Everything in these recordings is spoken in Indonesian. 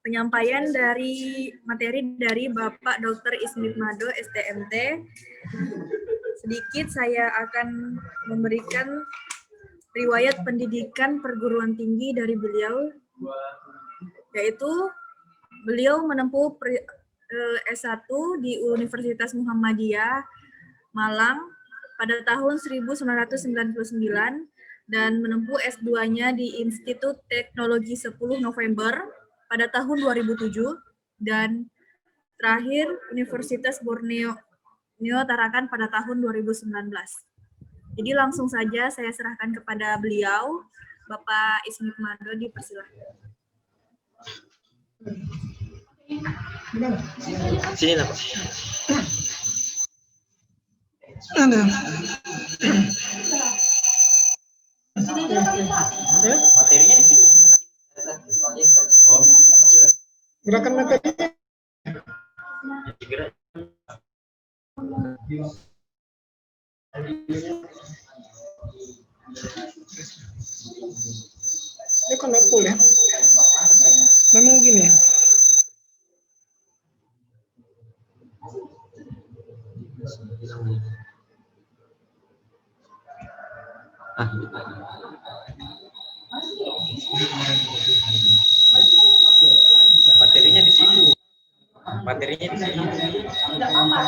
penyampaian dari materi dari Bapak Dr. Ismit Mado, STMT. Sedikit saya akan memberikan riwayat pendidikan perguruan tinggi dari beliau, yaitu beliau menempuh S1 di Universitas Muhammadiyah Malang pada tahun 1999 dan menempuh S2-nya di Institut Teknologi 10 November pada tahun 2007 dan terakhir Universitas Borneo Tarakan pada tahun 2019. Jadi langsung saja saya serahkan kepada beliau, Bapak Ismit Mado, dipersilahkan. Sini lah, Pak. Materinya di sini. Gerakan materinya. Ini kan nggak full ya? Memang gini. Materinya di situ. Materinya di sini. Apa?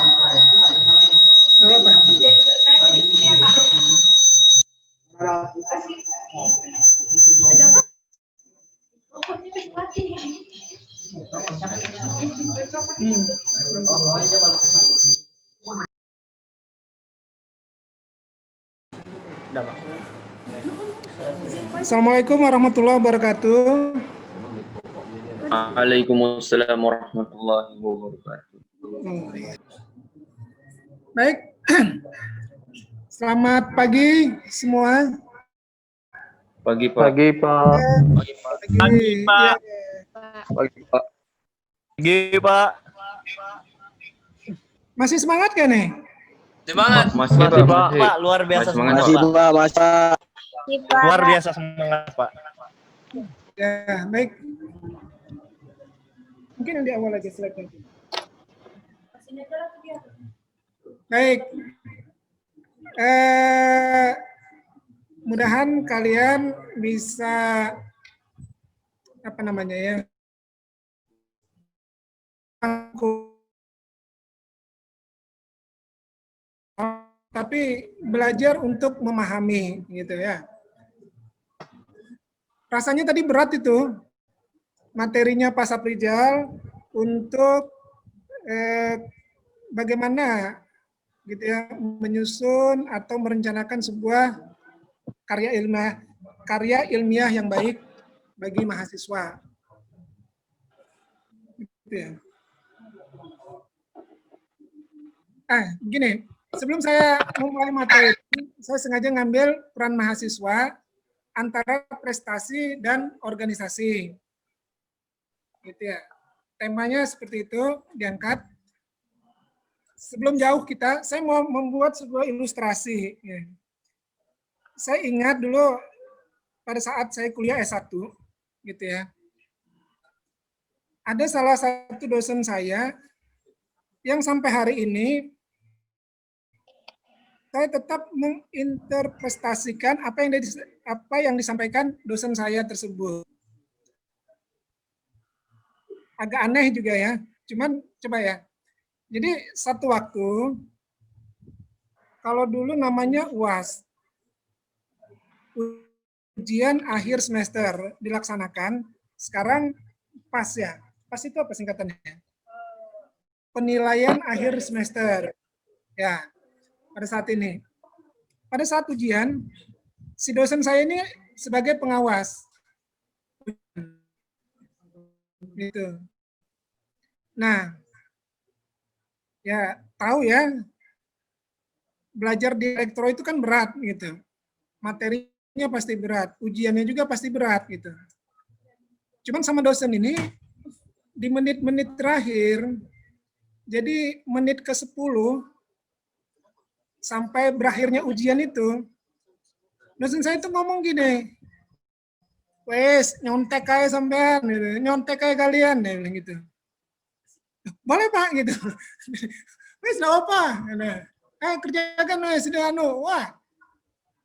Assalamualaikum warahmatullahi wabarakatuh. Waalaikumsalam warahmatullahi wabarakatuh. Baik, selamat pagi semua. Pagi, Pak. Pagi, Pak. Pagi, Pak. Pagi, Pak. Pagi, Pak. Masih semangat kan nih? Semangat. Masih, Pak. Luar biasa semangat, Pak. Pak. Luar biasa semangat, Pak. Ya, baik. Mungkin yang di awal aja slide-nya. Baik. Mudahan kalian bisa apa namanya ya? Tapi belajar untuk memahami gitu ya. Rasanya tadi berat itu materinya Pak Saprijal untuk bagaimana gitu ya menyusun atau merencanakan sebuah karya ilmiah yang baik bagi mahasiswa. Gitu ya. Gini, sebelum saya memulai materi, saya sengaja ngambil peran mahasiswa antara prestasi dan organisasi. Gitu ya. Temanya seperti itu diangkat. Sebelum jauh saya mau membuat sebuah ilustrasi. Ya. Saya ingat dulu pada saat saya kuliah S1, gitu ya. Ada salah satu dosen saya yang sampai hari ini saya tetap menginterpretasikan apa yang disampaikan dosen saya tersebut. Agak aneh juga ya, cuman coba ya. Jadi satu waktu, kalau dulu namanya UAS, ujian akhir semester dilaksanakan, sekarang PAS ya. PAS itu apa singkatannya? Penilaian akhir semester. Ya, pada saat ini. Pada saat ujian, si dosen saya ini sebagai pengawas. Gitu. Nah, ya tahu ya, belajar di elektro itu kan berat gitu. Materinya pasti berat, ujiannya juga pasti berat gitu. Cuman sama dosen ini, di menit-menit terakhir, jadi menit ke-10, sampai berakhirnya ujian itu, dosen saya itu ngomong gini, wes nyontek aja sampean, gitu. Nyontek aja kalian, dia bilang gitu. Boleh Pak, gitu. Wes nggak apa, kerjakan wes sudah anu. Wah,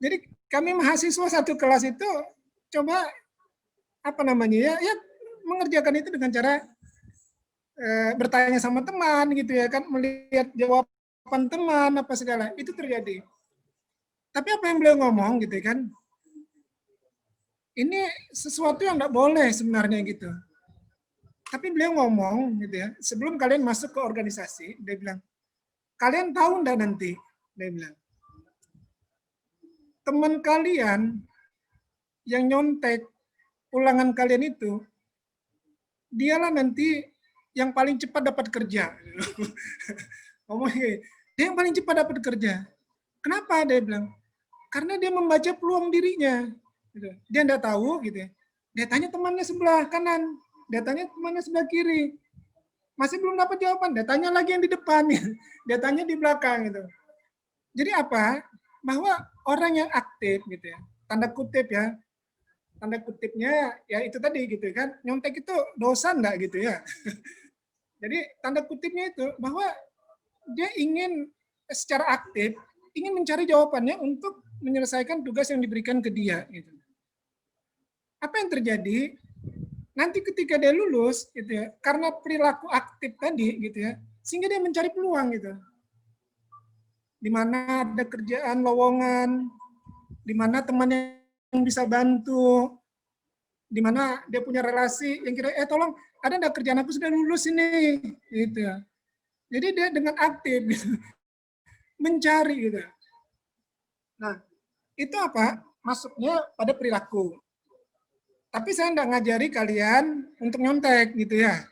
jadi kami mahasiswa satu kelas itu coba apa namanya ya mengerjakan itu dengan cara bertanya sama teman gitu ya kan, melihat jawaban teman apa segala itu terjadi. Tapi apa yang beliau ngomong gitu kan, ini sesuatu yang nggak boleh sebenarnya gitu. Tapi beliau ngomong gitu ya, sebelum kalian masuk ke organisasi, dia bilang, kalian tahu nggak nanti, dia bilang, teman kalian yang nyontek ulangan kalian itu, dialah nanti yang paling cepat dapat kerja. Ngomongnya, dia yang paling cepat dapat kerja. Kenapa? Dia bilang, karena dia membaca peluang dirinya. Gitu. Dia tidak tahu, gitu. Dia tanya temannya sebelah kanan, dia tanya temannya sebelah kiri, masih belum dapat jawaban. Dia tanya lagi yang di depan, dia tanya di belakang, gitu. Jadi apa? Bahwa orang yang aktif, gitu ya, tanda kutip ya, tanda kutipnya ya itu tadi, gitu kan, nyontek itu dosa enggak, gitu ya. Jadi tanda kutipnya itu bahwa dia ingin secara aktif ingin mencari jawabannya untuk menyelesaikan tugas yang diberikan ke dia. Gitu. Apa yang terjadi? Nanti ketika dia lulus, gitu ya, karena perilaku aktif tadi, gitu ya, sehingga dia mencari peluang, gitu. Di mana ada kerjaan lowongan, di mana temannya yang bisa bantu, di mana dia punya relasi yang kira, tolong, ada enggak kerjaan aku sudah lulus ini, gitu ya. Jadi dia dengan aktif gitu, mencari gitu. Nah, itu apa? Masuknya pada perilaku. Tapi saya enggak ngajari kalian untuk nyontek gitu ya.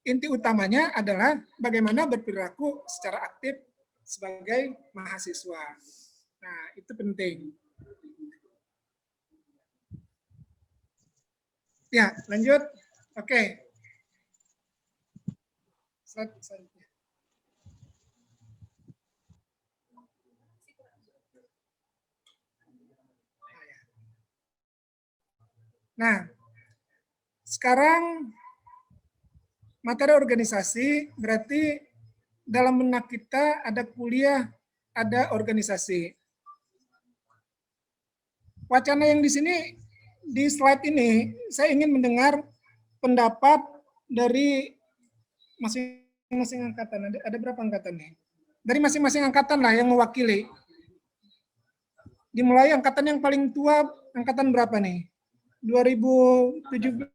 Inti utamanya adalah bagaimana berperilaku secara aktif sebagai mahasiswa. Nah, itu penting. Ya, lanjut. Oke. Selanjutnya. Nah, sekarang materi organisasi berarti dalam benak kita ada kuliah, ada organisasi. Wacana yang di sini, di slide ini, saya ingin mendengar pendapat dari masing-masing angkatan. Ada berapa angkatan nih? Dari masing-masing angkatan lah yang mewakili. Dimulai angkatan yang paling tua, angkatan berapa nih? 2017.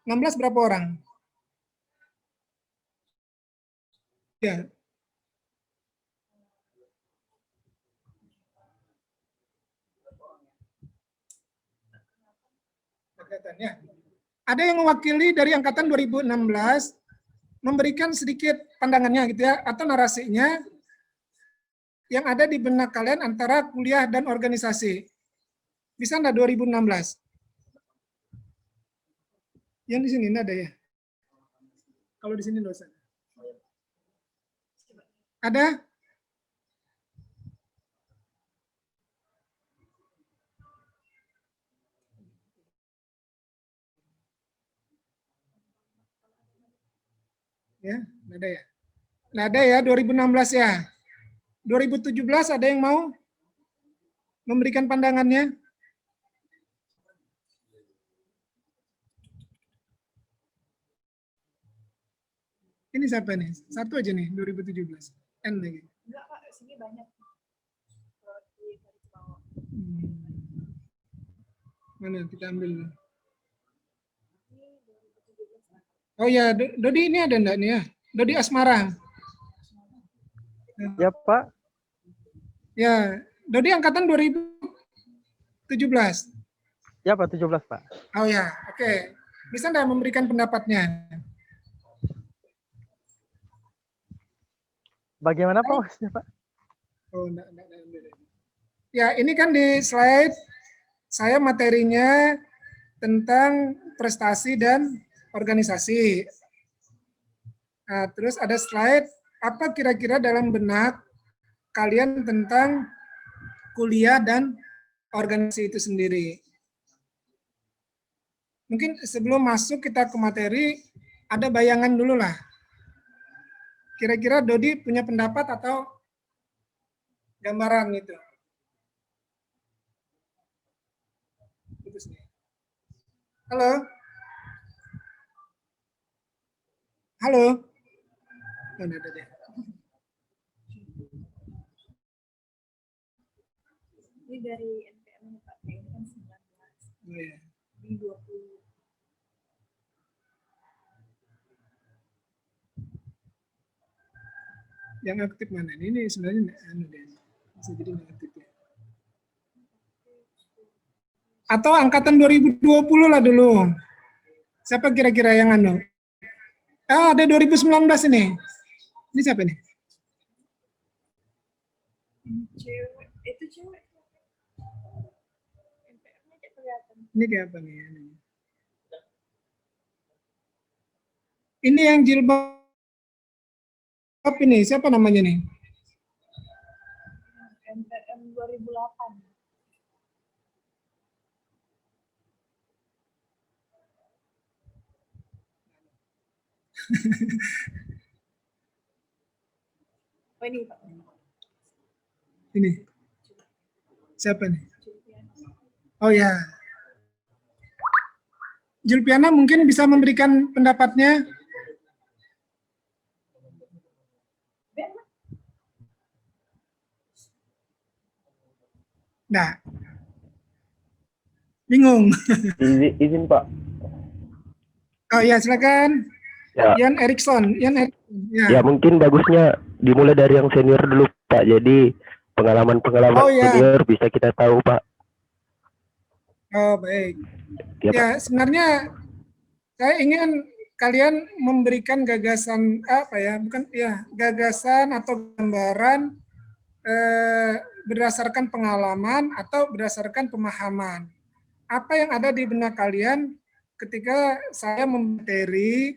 16 berapa orang? Ya. Ada yang mewakili dari angkatan 2016 memberikan sedikit pandangannya gitu ya, atau narasinya yang ada di benak kalian antara kuliah dan organisasi. Bisa enggak 2016? Yang di sini enggak ada ya? Kalau di sini dosa. Ada? Ya, enggak ada ya? Enggak ada ya 2016 ya? 2017 ada yang mau memberikan pandangannya? Ini siapa nih? Satu aja nih, 2017. N lagi. Enggak, Pak. Sini banyak. Mana kita ambil? Oh ya, Dodi ini ada enggak nih ya? Dodi Asmara. Ya, Pak. Ya, Dodi angkatan 2017. Ya, Pak, 17, Pak. Oh ya, oke. Bisa enggak memberikan pendapatnya? Bagaimana, Pak, maksudnya, Pak? Oh, enggak. Ya, ini kan di slide saya materinya tentang prestasi dan organisasi. Nah, terus ada slide apa kira-kira dalam benak kalian tentang kuliah dan organisasi itu sendiri. Mungkin sebelum masuk kita ke materi, ada bayangan dulu lah. Kira-kira Dodi punya pendapat atau gambaran gitu? Halo? Halo? Oh, ada deh. Ini dari NPM Pak, ini kan 19. Iya. Ini 20. Yang aktif mana? Ini sebenarnya bisa jadi nggak aktif ya. Atau angkatan 2020 lah dulu. Siapa kira-kira yang anu? Ah, ada 2019 ini. Ini siapa nih? Cewek, itu cewek. NPM-nya kayak kelihatan. Ini kayak apa nih? Ini yang jilbab ini, siapa namanya nih? NPM 2008. Oh ini Pak. Ini. Siapa nih? Oh ya. Julpiana mungkin bisa memberikan pendapatnya. Nah. Bingung. Izin Pak. Oh ya, silakan. Ya. Ian Erikson. Ya mungkin bagusnya dimulai dari yang senior dulu Pak. Jadi pengalaman-pengalaman senior bisa kita tahu Pak. Oh baik. Ya, Ya Pak. sebenarnya saya ingin kalian memberikan gagasan apa ya? Bukan ya gagasan atau gambaran berdasarkan pengalaman atau berdasarkan pemahaman. Apa yang ada di benak kalian ketika saya memateri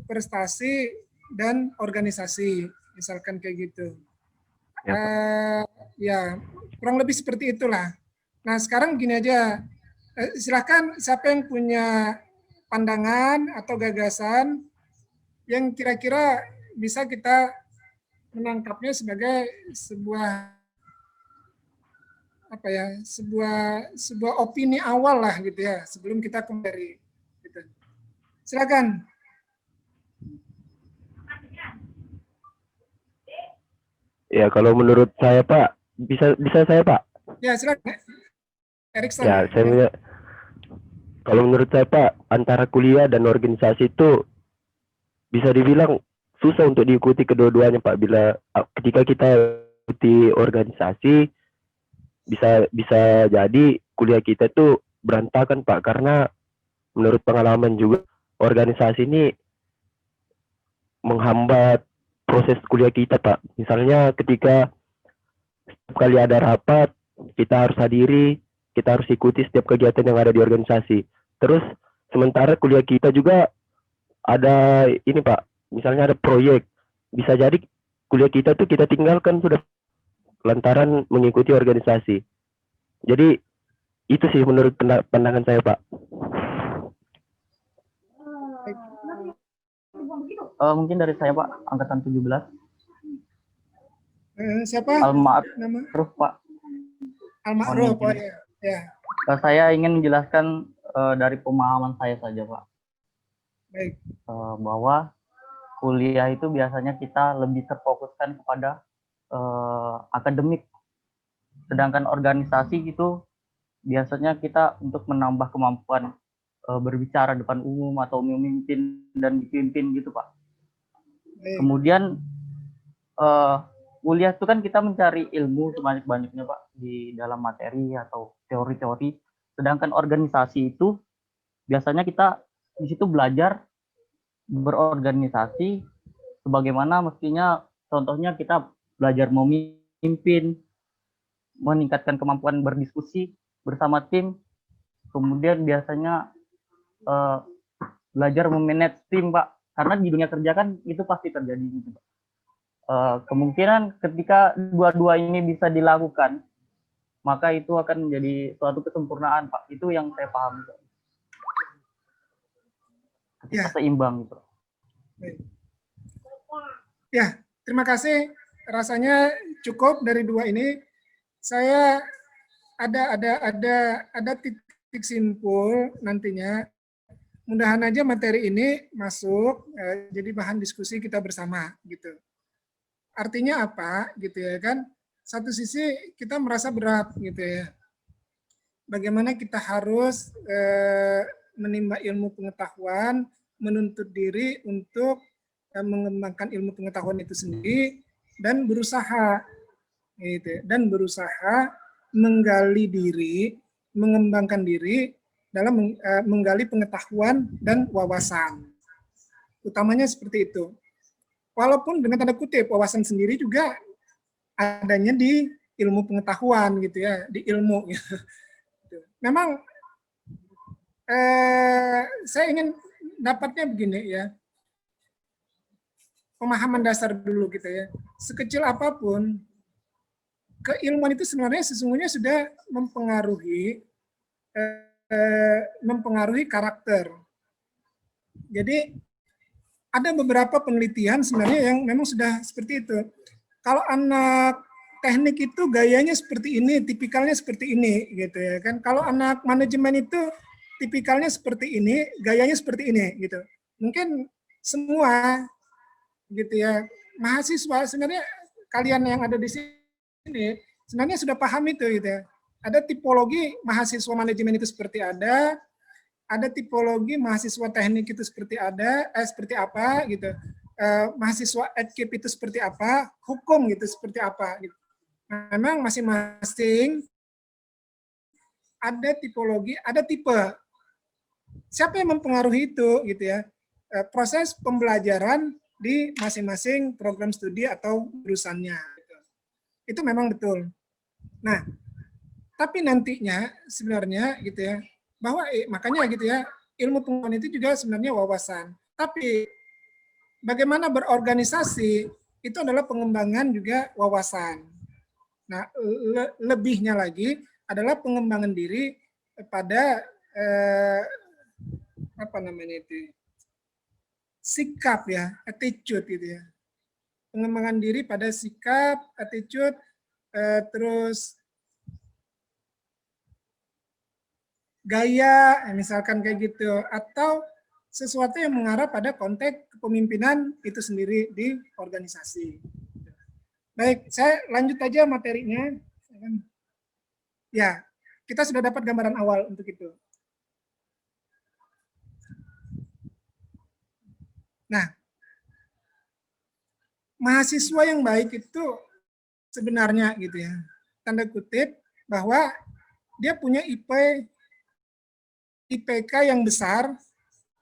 prestasi dan organisasi, misalkan kayak gitu. Ya, kurang lebih seperti itulah. Nah, sekarang gini aja, silahkan siapa yang punya pandangan atau gagasan yang kira-kira bisa kita menangkapnya sebagai sebuah apa ya, sebuah opini awal lah gitu ya, sebelum kita kembali. Gitu. Silakan. Ya, kalau menurut saya Pak, bisa saya Pak? Ya, silakan. Erikson. Ya, kalau menurut saya Pak, antara kuliah dan organisasi itu bisa dibilang susah untuk diikuti kedua-duanya Pak. Ketika kita ikuti organisasi, bisa jadi kuliah kita tuh berantakan Pak, karena menurut pengalaman juga organisasi ini menghambat proses kuliah kita Pak. Misalnya ketika setiap kali ada rapat, kita harus hadiri, kita harus ikuti setiap kegiatan yang ada di organisasi. Terus sementara kuliah kita juga ada ini Pak, misalnya ada proyek, bisa jadi kuliah kita tuh kita tinggalkan sudah lantaran mengikuti organisasi. Jadi itu sih menurut pandangan saya Pak. Mungkin dari saya Pak, angkatan 17. Siapa? Al-Ma'ruf Pak. Al-Ma'ruf, oh, ya. Saya ingin menjelaskan dari pemahaman saya saja Pak. Baik. Bahwa kuliah itu biasanya kita lebih terfokuskan kepada akademik. Sedangkan organisasi itu biasanya kita untuk menambah kemampuan berbicara depan umum atau memimpin dan dipimpin gitu Pak. Kemudian kuliah itu kan kita mencari ilmu sebanyak-banyaknya Pak di dalam materi atau teori-teori. Sedangkan organisasi itu biasanya kita di situ belajar berorganisasi sebagaimana mestinya, contohnya kita belajar memimpin, meningkatkan kemampuan berdiskusi bersama tim, kemudian biasanya belajar memanage tim Pak, karena di dunia kerja kan itu pasti terjadi gitu Pak. kemungkinan ketika dua-dua ini bisa dilakukan, maka itu akan menjadi suatu kesempurnaan, Pak. Itu yang saya pahami, Pak. Ketika seimbang gitu. Ya, terima kasih. Rasanya cukup dari dua ini. Saya ada titik simpul nantinya. Mudahan aja materi ini masuk jadi bahan diskusi kita bersama gitu. Artinya apa gitu ya kan? Satu sisi kita merasa berat gitu ya. Bagaimana kita harus menimba ilmu pengetahuan, menuntut diri untuk mengembangkan ilmu pengetahuan itu sendiri dan berusaha gitu, dan berusaha menggali diri, mengembangkan diri dalam menggali pengetahuan dan wawasan. Utamanya seperti itu. Walaupun dengan tanda kutip wawasan sendiri juga adanya di ilmu pengetahuan gitu ya, di ilmu. Gitu. Memang saya ingin dapatnya begini ya, pemahaman dasar dulu gitu ya. Sekecil apapun, keilmuan itu sebenarnya sesungguhnya sudah mempengaruhi karakter. Jadi ada beberapa penelitian sebenarnya yang memang sudah seperti itu. Kalau anak teknik itu gayanya seperti ini, tipikalnya seperti ini, gitu ya kan. Kalau anak manajemen itu tipikalnya seperti ini, gayanya seperti ini, gitu. Mungkin semua, gitu ya, mahasiswa sebenarnya kalian yang ada di sini sebenarnya sudah paham itu, gitu ya. Ada tipologi mahasiswa manajemen itu seperti ada tipologi mahasiswa teknik itu seperti seperti apa, gitu. Mahasiswa adkip itu seperti apa, hukum gitu seperti apa, gitu. Memang masing-masing ada tipologi, ada tipe. Siapa yang mempengaruhi itu, gitu ya? Proses pembelajaran di masing-masing program studi atau jurusannya. Gitu. Itu memang betul. Nah, tapi nantinya sebenarnya, gitu ya, bahwa makanya gitu ya, ilmu pengetahuan itu juga sebenarnya wawasan. Tapi bagaimana berorganisasi itu adalah pengembangan juga wawasan. Nah, lebihnya lagi adalah pengembangan diri pada sikap ya, attitude gitu ya. Pengembangan diri pada sikap, attitude, terus gaya, misalkan kayak gitu, atau sesuatu yang mengarah pada konteks kepemimpinan itu sendiri di organisasi. Baik, saya lanjut aja materinya. Ya, kita sudah dapat gambaran awal untuk itu. Nah, mahasiswa yang baik itu sebenarnya gitu ya, tanda kutip bahwa dia punya IPK yang besar,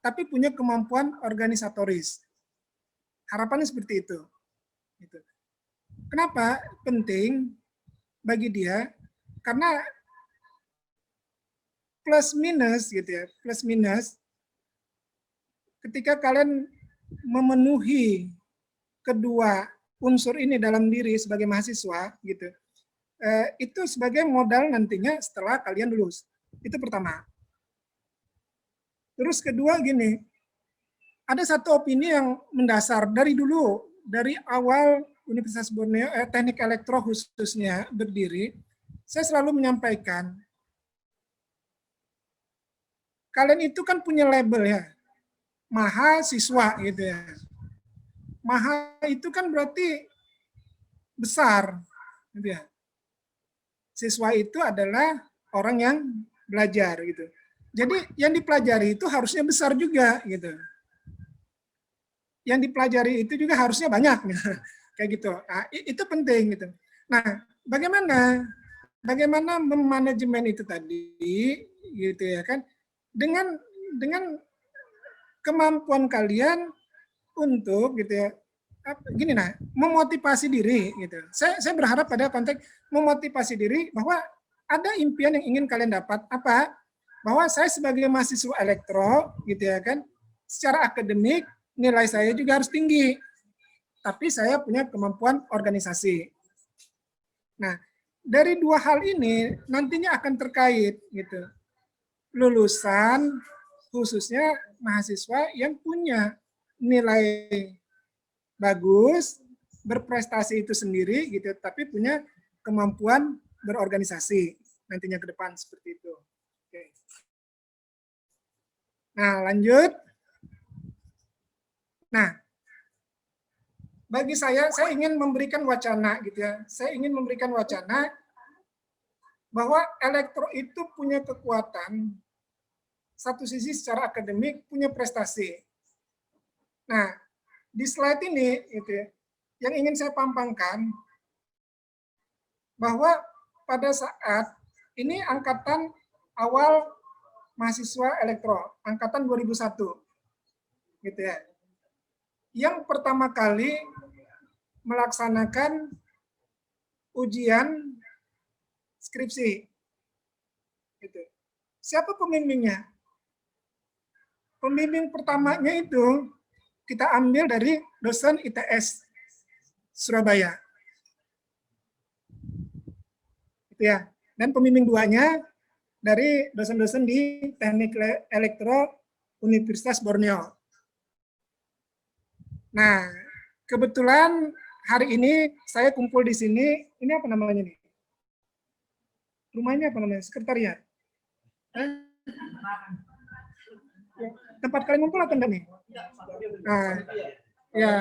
tapi punya kemampuan organisatoris. Harapannya seperti itu. Gitu. Kenapa penting bagi dia? Karena plus minus gitu ya, plus minus ketika kalian memenuhi kedua unsur ini dalam diri sebagai mahasiswa gitu, itu sebagai modal nantinya setelah kalian lulus. Itu pertama. Terus kedua gini, ada satu opini yang mendasar dari dulu, dari awal Universitas Borneo, teknik elektro khususnya berdiri, saya selalu menyampaikan, kalian itu kan punya label ya, mahasiswa gitu ya. Maha itu kan berarti besar, gitu ya. Siswa itu adalah orang yang belajar gitu. Jadi yang dipelajari itu harusnya besar juga gitu. Yang dipelajari itu juga harusnya banyak gitu. Kayak gitu. Nah, itu penting gitu. Nah, bagaimana memanajemen itu tadi gitu ya kan, dengan kemampuan kalian untuk gitu ya, gini nah, memotivasi diri gitu. Saya berharap pada konteks memotivasi diri bahwa ada impian yang ingin kalian dapat apa? Bahwa saya sebagai mahasiswa elektro gitu ya kan, secara akademik nilai saya juga harus tinggi. tapi saya punya kemampuan organisasi. Nah, dari dua hal ini nantinya akan terkait gitu. Lulusan khususnya mahasiswa yang punya nilai bagus, berprestasi itu sendiri gitu, tapi punya kemampuan berorganisasi nantinya ke depan seperti itu. Oke. Nah, lanjut. Nah, bagi saya ingin memberikan wacana gitu ya. Saya ingin memberikan wacana bahwa elektro itu punya kekuatan, satu sisi secara akademik punya prestasi. Nah, di slide ini gitu ya, yang ingin saya pampangkan bahwa pada saat ini angkatan awal mahasiswa elektro, angkatan 2001, gitu ya, yang pertama kali melaksanakan ujian skripsi. Gitu. Siapa pembimbingnya? Pembimbing pertamanya itu kita ambil dari dosen ITS Surabaya. Gitu ya. Dan pembimbing duanya dari dosen-dosen di Teknik Elektro Universitas Borneo. Nah, kebetulan hari ini saya kumpul di sini. Ini apa namanya nih? Rumahnya apa namanya? Sekretariat. Tempat kalian ngumpul atau enggak nih? Nah, ya.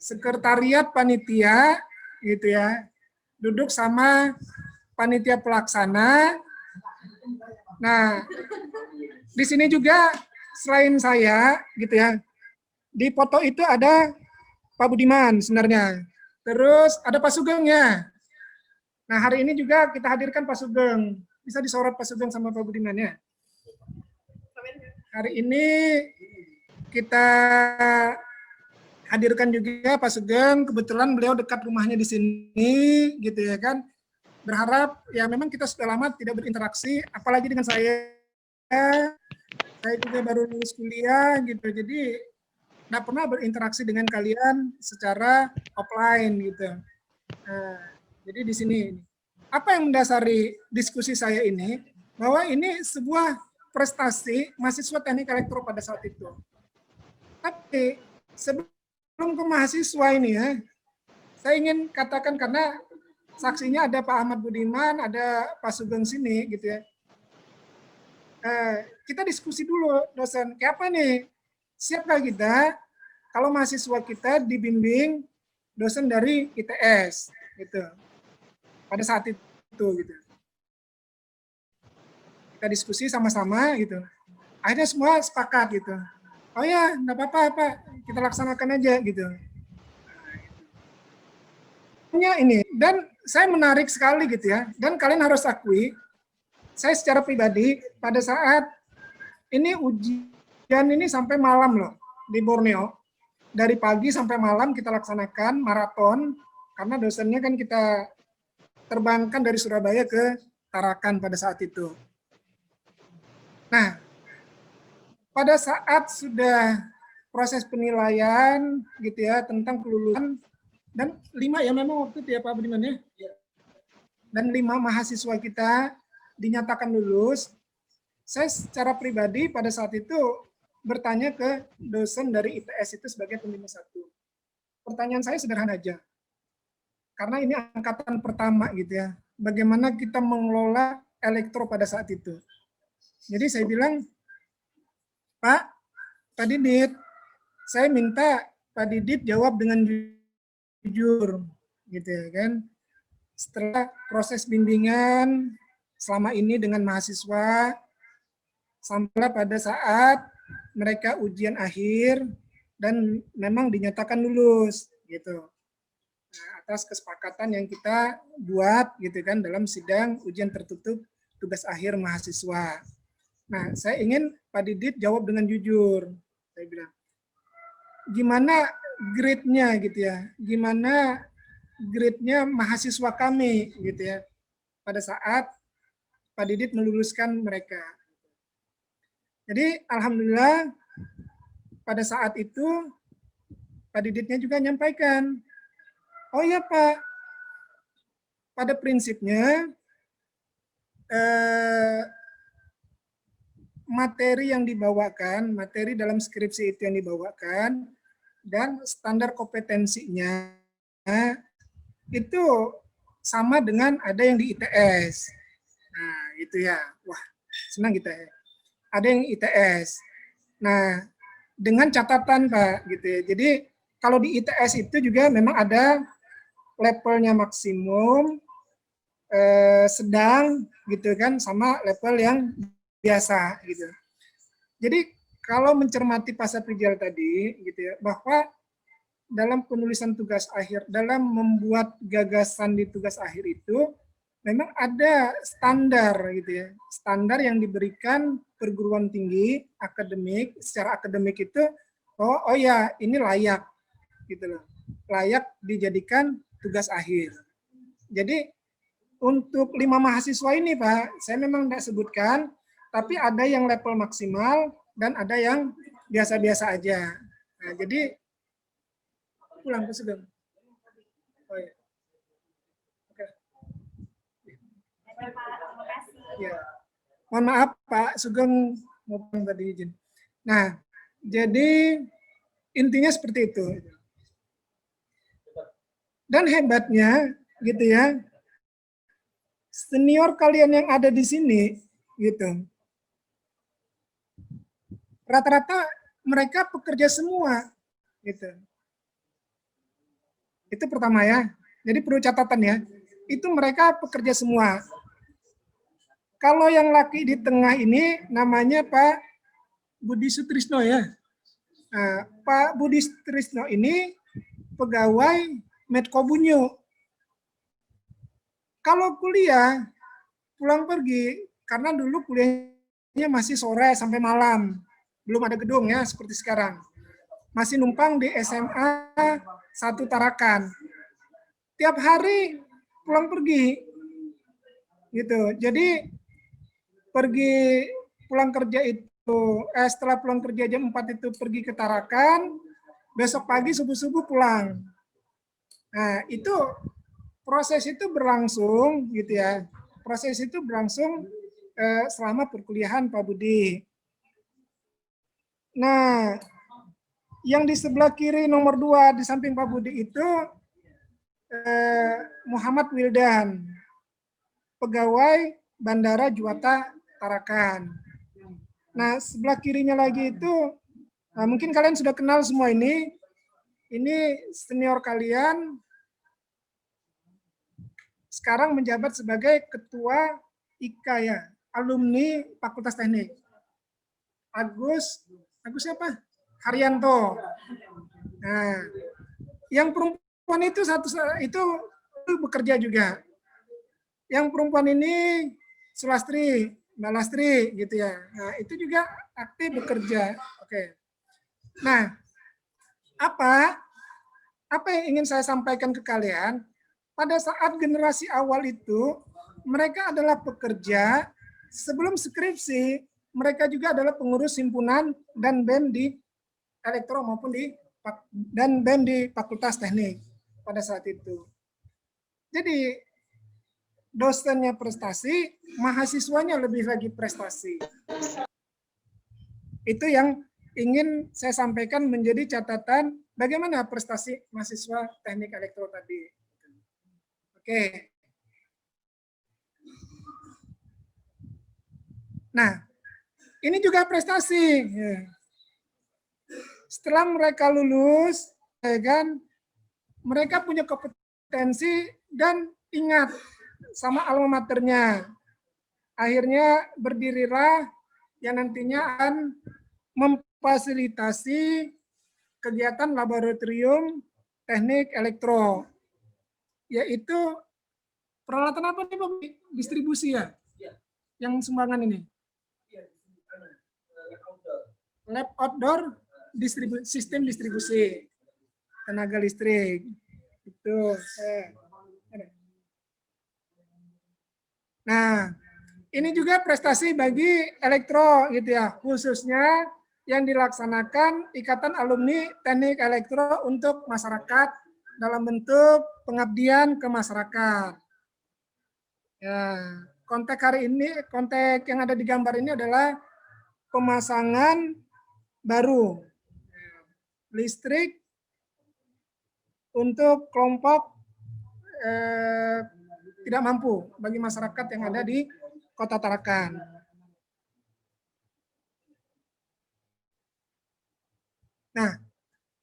Sekretariat panitia gitu ya. Duduk sama panitia pelaksana. Nah, di sini juga selain saya gitu ya. Di foto itu ada Pak Budiman sebenarnya. Terus ada Pak Sugeng-nya. Nah, hari ini juga kita hadirkan Pak Sugeng. Bisa disorot Pak Sugeng sama Pak Budiman ya. Hari ini kita hadirkan juga Pak Sugeng. Kebetulan beliau dekat rumahnya di sini, gitu ya kan. Berharap ya memang kita sudah lama tidak berinteraksi, apalagi dengan saya. Saya juga baru lulus kuliah, gitu. Jadi nggak pernah berinteraksi dengan kalian secara offline, gitu. Nah, jadi di sini apa yang mendasari diskusi saya ini, bahwa ini sebuah prestasi mahasiswa teknik elektro pada saat itu. Tapi sebelum ke mahasiswa ini ya, saya ingin katakan karena saksinya ada Pak Ahmad Budiman, ada Pak Sugeng sini gitu ya. Kita diskusi dulu dosen, kayak apa nih? Siapkah kita kalau mahasiswa kita dibimbing dosen dari ITS gitu. Pada saat itu gitu. Kita diskusi sama-sama gitu. Akhirnya semua sepakat gitu. Oh ya, enggak apa-apa, Pak. Kita laksanakan aja gitu. Ini dan saya menarik sekali gitu ya. Dan kalian harus akui, saya secara pribadi pada saat ini ujian ini sampai malam loh di Borneo. Dari pagi sampai malam kita laksanakan maraton karena dosennya kan kita terbangkan dari Surabaya ke Tarakan pada saat itu. Nah, pada saat sudah proses penilaian gitu ya tentang kelulusan dan 5 ya memang waktu itu ya Pak Budiman ya. Dan 5 mahasiswa kita dinyatakan lulus. Saya secara pribadi pada saat itu bertanya ke dosen dari ITS itu sebagai pembimbing 1. Pertanyaan saya sederhana aja. Karena ini angkatan pertama gitu ya. Bagaimana kita mengelola elektro pada saat itu. Jadi saya bilang, Pak Didit, saya minta Pak Didit jawab dengan jujur, gitu ya kan. Setelah proses bimbingan selama ini dengan mahasiswa, sampailah pada saat mereka ujian akhir dan memang dinyatakan lulus, gitu. Nah, atas kesepakatan yang kita buat, gitu kan, dalam sidang ujian tertutup tugas akhir mahasiswa. Nah, saya ingin Pak Didit jawab dengan jujur. Saya bilang, gimana grade-nya gitu ya? Gimana grade-nya mahasiswa kami gitu ya? Pada saat Pak Didit meluluskan mereka. Jadi alhamdulillah pada saat itu Pak Diditnya juga nyampaikan, oh iya Pak, pada prinsipnya materi yang dibawakan, materi dalam skripsi itu yang dibawakan, dan standar kompetensinya itu sama dengan ada yang di ITS. Nah, itu ya. Wah, senang kita ya. Ada yang ITS. Nah, dengan catatan Pak, gitu ya. Jadi kalau di ITS itu juga memang ada levelnya maksimum, sedang, gitu kan, sama level yang biasa, gitu. Jadi kalau mencermati Pak Saprijal tadi, gitu ya, bahwa dalam penulisan tugas akhir, dalam membuat gagasan di tugas akhir itu, memang ada standar, gitu ya, standar yang diberikan perguruan tinggi akademik, secara akademik itu, oh ya ini layak, gitu loh, layak dijadikan tugas akhir. Jadi untuk 5 mahasiswa ini Pak, saya memang tidak sebutkan, tapi ada yang level maksimal dan ada yang biasa-biasa aja. Nah, jadi pulang ke Sugeng. Oh ya. Oke. Ya. Mohon maaf Pak Sugeng mau pulang tadi izin. Nah, jadi intinya seperti itu. Dan hebatnya gitu ya, senior kalian yang ada di sini gitu, rata-rata mereka pekerja semua gitu. Itu pertama ya. Jadi perlu catatan ya. Itu mereka pekerja semua. Kalau yang laki di tengah ini namanya Pak Budi Sutrisno ya. Nah, Pak Budi Sutrisno ini pegawai Medkobunyu. Kalau kuliah pulang pergi, karena dulu kuliahnya masih sore sampai malam. Belum ada gedung ya seperti sekarang. Masih numpang di SMA 1 Tarakan. Tiap hari pulang pergi. Gitu. Jadi pergi pulang kerja itu, setelah pulang kerja jam 4 itu pergi ke Tarakan, besok pagi subuh-subuh pulang. Nah, itu proses itu berlangsung gitu ya. Proses itu berlangsung selama perkuliahan Pak Budi. Nah, yang di sebelah kiri nomor 2 di samping Pak Budi itu Muhammad Wildan, pegawai Bandara Juwata Tarakan. Nah, sebelah kirinya lagi itu, mungkin kalian sudah kenal semua ini senior kalian, sekarang menjabat sebagai ketua IKA ya, alumni Fakultas Teknik. Agus siapa? Haryanto. Nah, yang perempuan itu itu bekerja juga. Yang perempuan ini Sulastri, Mbak Lastri gitu ya. Nah, itu juga aktif bekerja. Oke. Nah, apa yang ingin saya sampaikan ke kalian? Pada saat generasi awal itu, mereka adalah pekerja, sebelum skripsi, mereka juga adalah pengurus himpunan dan BEM di elektro maupun dan BEM di Fakultas Teknik pada saat itu. Jadi, dosennya prestasi, mahasiswanya lebih lagi prestasi. Itu yang ingin saya sampaikan menjadi catatan bagaimana prestasi mahasiswa teknik elektro tadi. Oke. Nah, ini juga prestasi. Setelah mereka lulus, kan, mereka punya kompetensi dan ingat sama alma maternya. Akhirnya berdirilah yang nantinya akan memfasilitasi kegiatan laboratorium teknik elektro, yaitu peralatan apa nih Pak? Distribusi ya? Yang sumbangan ini? Lab outdoor sistem distribusi tenaga listrik. Itu. Nah, ini juga prestasi bagi elektro gitu ya, khususnya yang dilaksanakan Ikatan Alumni Teknik Elektro untuk masyarakat dalam bentuk pengabdian ke masyarakat. Ya, konteks hari ini, konteks yang ada di gambar ini adalah pemasangan baru listrik untuk kelompok tidak mampu bagi masyarakat yang ada di Kota Tarakan. Nah,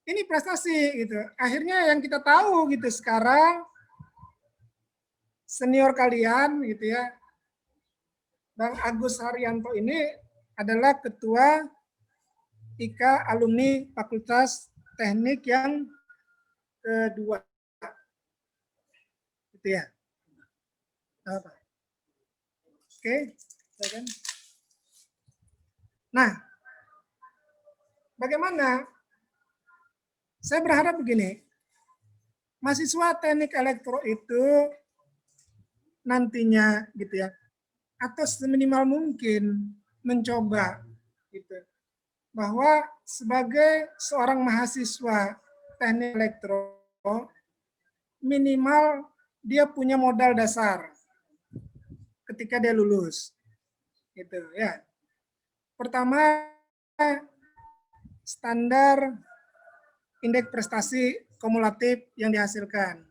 ini prestasi gitu. Akhirnya yang kita tahu gitu sekarang senior kalian gitu ya, Bang Agus Haryanto ini adalah ketua IKA alumni Fakultas Teknik yang kedua. Gitu ya. Apa? Oke, nah, bagaimana? Saya berharap begini, mahasiswa teknik elektro itu nantinya gitu ya, atau seminimal mungkin mencoba gitu, bahwa sebagai seorang mahasiswa teknik elektro minimal dia punya modal dasar ketika dia lulus, gitu ya. Pertama, standar indeks prestasi kumulatif yang dihasilkan.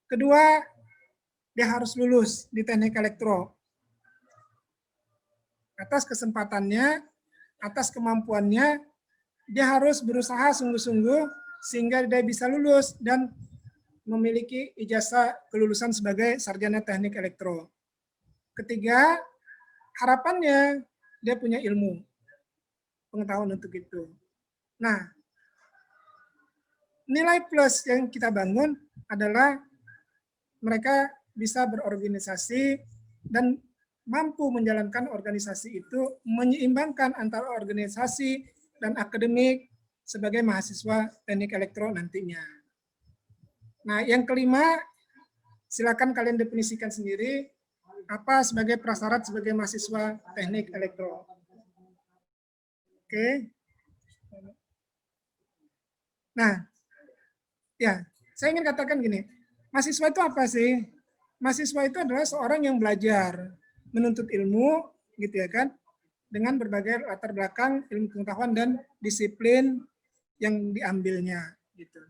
Kedua, dia harus lulus di teknik elektro. Atas kesempatannya, atas kemampuannya, dia harus berusaha sungguh-sungguh sehingga dia bisa lulus dan memiliki ijazah kelulusan sebagai sarjana teknik elektro. Ketiga, harapannya dia punya ilmu, pengetahuan untuk itu. Nah, nilai plus yang kita bangun adalah mereka bisa berorganisasi dan mampu menjalankan organisasi itu, menyeimbangkan antara organisasi dan akademik sebagai mahasiswa teknik elektro nantinya. Nah, yang kelima, silakan kalian definisikan sendiri apa sebagai prasyarat sebagai mahasiswa teknik elektro. Oke. Nah, ya, saya ingin katakan gini, mahasiswa itu apa sih? Mahasiswa itu adalah seorang yang belajar, menuntut ilmu, gitu ya kan, dengan berbagai latar belakang ilmu pengetahuan dan disiplin yang diambilnya, gitu.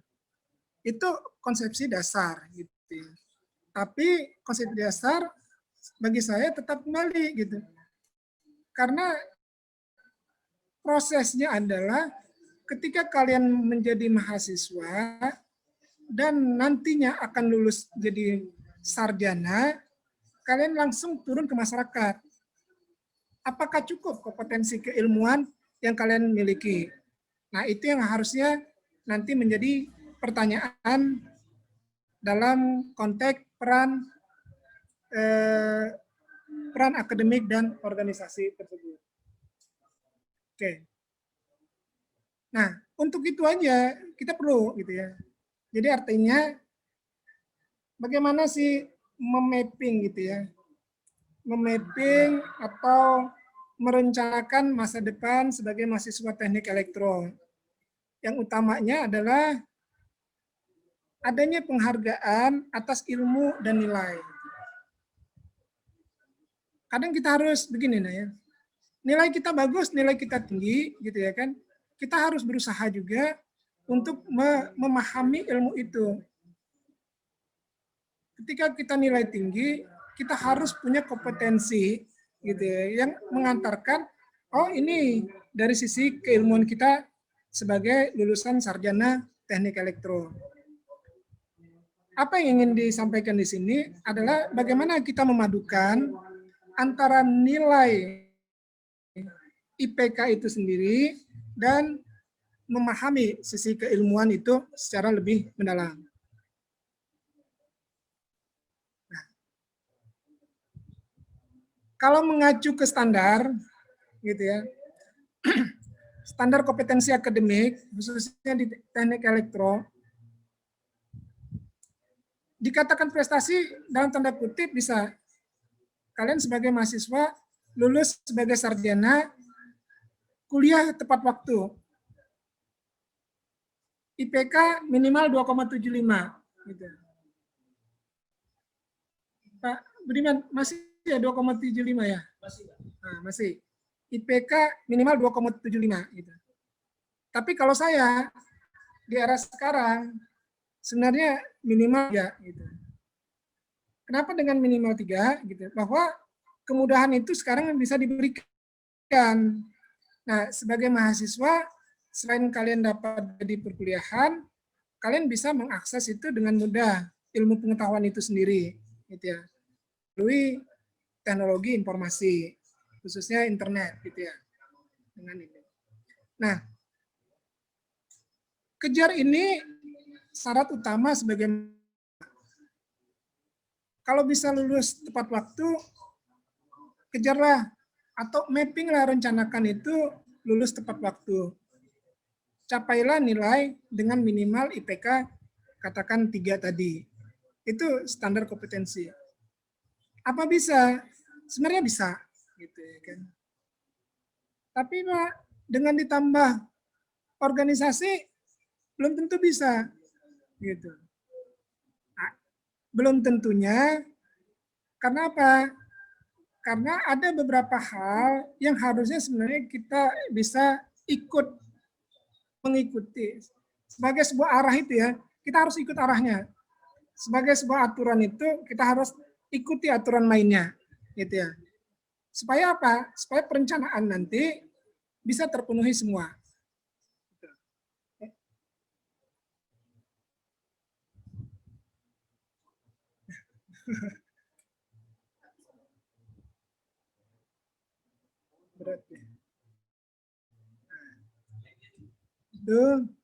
Itu konsepsi dasar, gitu. Tapi konsepsi dasar bagi saya tetap kembali, gitu. Karena prosesnya adalah ketika kalian menjadi mahasiswa dan nantinya akan lulus jadi sarjana, kalian langsung turun ke masyarakat. Apakah cukup kompetensi keilmuan yang kalian miliki? Nah, itu yang harusnya nanti menjadi pertanyaan dalam konteks peran akademik dan organisasi tersebut. Oke. Nah, untuk itu aja kita perlu gitu ya. Jadi artinya bagaimana sih memapping gitu ya. Memapping atau merencanakan masa depan sebagai mahasiswa teknik elektro. Yang utamanya adalah adanya penghargaan atas ilmu dan nilai. Kadang kita harus begini nah ya. Nilai kita bagus, nilai kita tinggi gitu ya kan. Kita harus berusaha juga untuk memahami ilmu itu. Ketika kita nilai tinggi, kita harus punya kompetensi gitu ya, yang mengantarkan, oh ini dari sisi keilmuan kita sebagai lulusan sarjana teknik elektro. Apa yang ingin disampaikan di sini adalah bagaimana kita memadukan antara nilai IPK itu sendiri dan memahami sisi keilmuan itu secara lebih mendalam. Nah, kalau mengacu ke standar, gitu ya, standar kompetensi akademik, khususnya di teknik elektro, dikatakan prestasi dalam tanda kutip bisa kalian sebagai mahasiswa lulus sebagai sarjana kuliah tepat waktu. IPK minimal 2,75 gitu. Pak Budiman, masih ya 2,75 ya? Nah, masih. IPK minimal 2,75 gitu. Tapi kalau saya di era sekarang sebenarnya minimal 3 gitu. Kenapa dengan minimal 3 gitu? Bahwa kemudahan itu sekarang bisa diberikan. Nah, sebagai mahasiswa selain kalian dapat di perkuliahan, kalian bisa mengakses itu dengan mudah, ilmu pengetahuan itu sendiri gitu ya. Melalui teknologi informasi, khususnya internet gitu ya. Dengan ini. Nah, kejar ini syarat utama sebagai kalau bisa lulus tepat waktu, kejarlah atau mappinglah, rencanakan itu lulus tepat waktu. Capailah nilai dengan minimal IPK katakan 3 tadi. Itu standar kompetensi. Apa bisa? Sebenarnya bisa, gitu ya kan. Tapi Pak, dengan ditambah organisasi belum tentu bisa, gitu. Nah, belum tentunya, karena apa? Karena ada beberapa hal yang harusnya sebenarnya kita bisa mengikuti. Sebagai sebuah arah itu ya, kita harus ikut arahnya. Sebagai sebuah aturan itu, kita harus ikuti aturan mainnya, gitu ya. Supaya apa? Supaya perencanaan nanti bisa terpenuhi semua. Berat ya.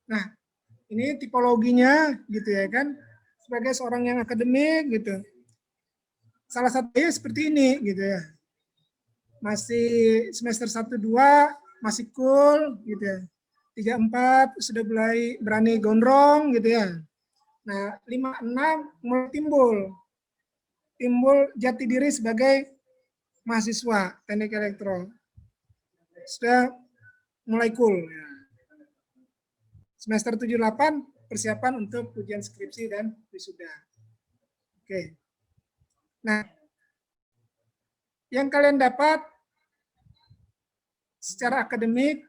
Nah, ini tipologinya gitu ya kan. Sebagai seorang yang akademik gitu. Salah satunya seperti ini gitu ya. Masih semester 1 2 masih cool gitu ya. 3 4 sudah mulai berani gondrong gitu ya. Nah, 5 6 mulai timbul jati diri sebagai mahasiswa teknik elektro. Sudah mulai cool ya. Semester 7 8 persiapan untuk ujian skripsi dan wisuda. Oke. Nah, yang kalian dapat secara akademik,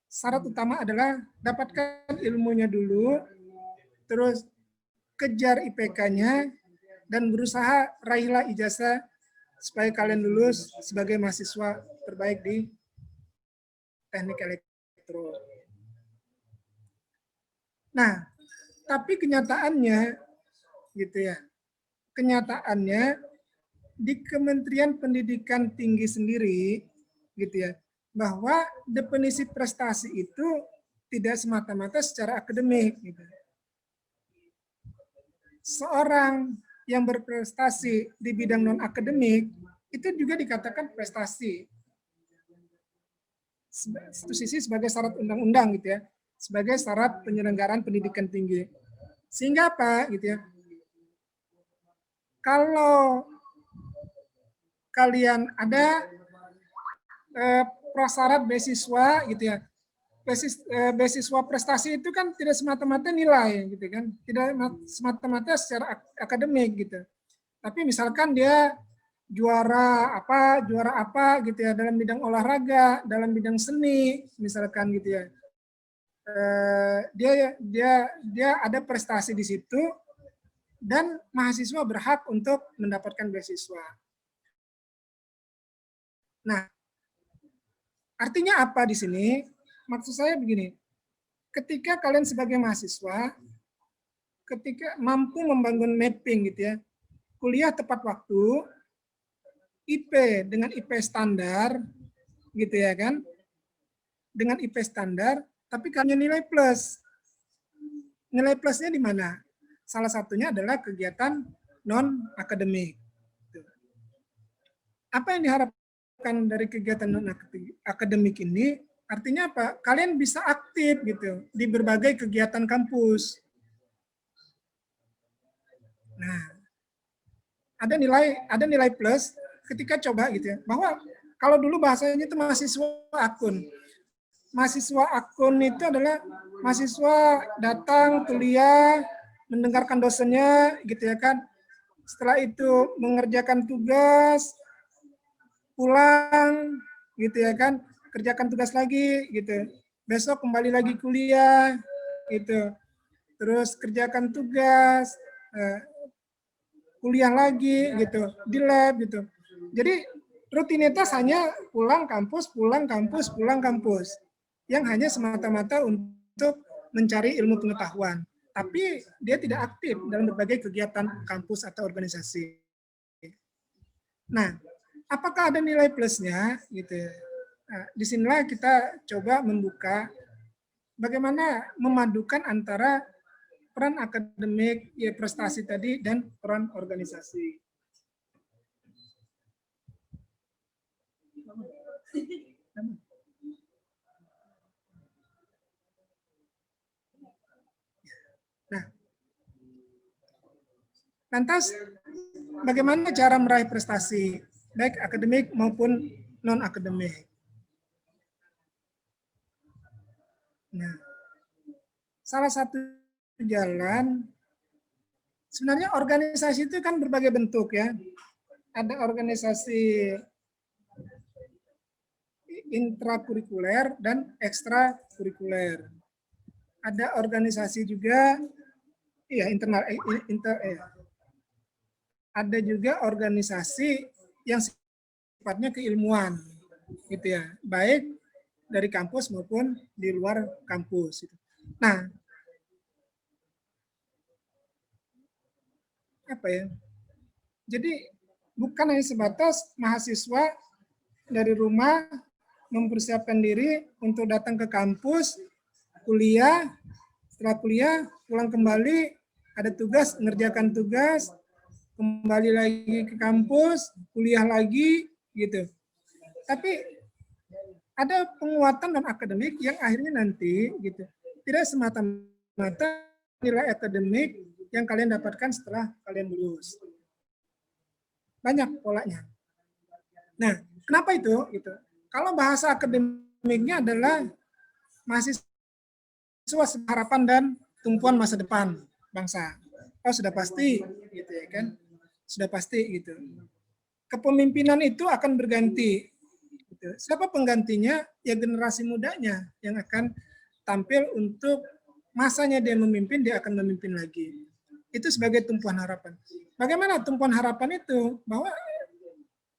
syarat utama adalah dapatkan ilmunya dulu, terus kejar IPK-nya, dan berusaha raihlah ijazah supaya kalian lulus sebagai mahasiswa terbaik di teknik elektro. Nah, tapi kenyataannya, gitu ya, kenyataannya di Kementerian Pendidikan Tinggi sendiri, gitu ya, bahwa definisi prestasi itu tidak semata-mata secara akademik. Gitu. Seorang yang berprestasi di bidang non-akademik itu juga dikatakan prestasi. Satu sisi sebagai syarat undang-undang gitu ya, sebagai syarat penyelenggaraan pendidikan tinggi. Sehingga apa gitu ya? Kalau kalian ada prasyarat beasiswa gitu ya. Beasiswa prestasi itu kan tidak semata-mata nilai gitu kan. Tidak semata-mata secara akademik gitu. Tapi misalkan dia juara apa gitu ya dalam bidang olahraga, dalam bidang seni misalkan gitu ya. Dia ada prestasi di situ dan mahasiswa berhak untuk mendapatkan beasiswa. Nah, artinya apa di sini? Maksud saya begini, ketika kalian sebagai mahasiswa, ketika mampu membangun mapping gitu ya, kuliah tepat waktu, IP dengan IP standar, gitu ya kan, dengan IP standar, tapi kalian nilai plus. Nilai plusnya di mana? Salah satunya adalah kegiatan non-akademik. Apa yang diharapkan dari kegiatan non-akademik ini? Artinya apa? Kalian bisa aktif gitu di berbagai kegiatan kampus. Nah, ada nilai plus ketika coba gitu ya. Bahwa kalau dulu bahasanya itu mahasiswa akun. mahasiswa akun itu adalah mahasiswa datang kuliah, mendengarkan dosennya, gitu ya kan. Setelah itu mengerjakan tugas, pulang, gitu ya kan, kerjakan tugas lagi, gitu. Besok kembali lagi kuliah, gitu. Terus kerjakan tugas, kuliah lagi, gitu, di lab, gitu. Jadi rutinitas hanya pulang kampus, pulang kampus, pulang kampus, yang hanya semata-mata untuk mencari ilmu pengetahuan. Tapi dia tidak aktif dalam berbagai kegiatan kampus atau organisasi. Nah, apakah ada nilai plusnya? Gitu. Nah, disinilah kita coba membuka bagaimana memadukan antara peran akademik, ya prestasi tadi, dan peran organisasi. Nah, lantas bagaimana cara meraih prestasi, baik akademik maupun non-akademik? Nah, salah satu jalan, sebenarnya organisasi itu kan berbagai bentuk ya. Ada organisasi intrakurikuler dan ekstrakurikuler. Ada organisasi juga, iya internal, ada juga organisasi yang sifatnya keilmuan, gitu ya, baik dari kampus maupun di luar kampus. Nah, apa ya? Jadi bukan hanya sebatas mahasiswa dari rumah mempersiapkan diri untuk datang ke kampus, kuliah, setelah kuliah pulang kembali, ada tugas, mengerjakan tugas, kembali lagi ke kampus, kuliah lagi, gitu. Tapi ada penguatan dan akademik yang akhirnya nanti, gitu, tidak semata-mata nilai akademik yang kalian dapatkan setelah kalian lulus. Banyak polanya. Nah, kenapa itu? Gitu. Kalau bahasa akademiknya adalah mahasiswa harapan dan tumpuan masa depan bangsa. Oh, sudah pasti, gitu ya kan? Sudah pasti gitu. Kepemimpinan itu akan berganti. Gitu. Siapa penggantinya? Ya generasi mudanya yang akan tampil untuk masanya dia memimpin, dia akan memimpin lagi. Itu sebagai tumpuan harapan. Bagaimana tumpuan harapan itu? Bahwa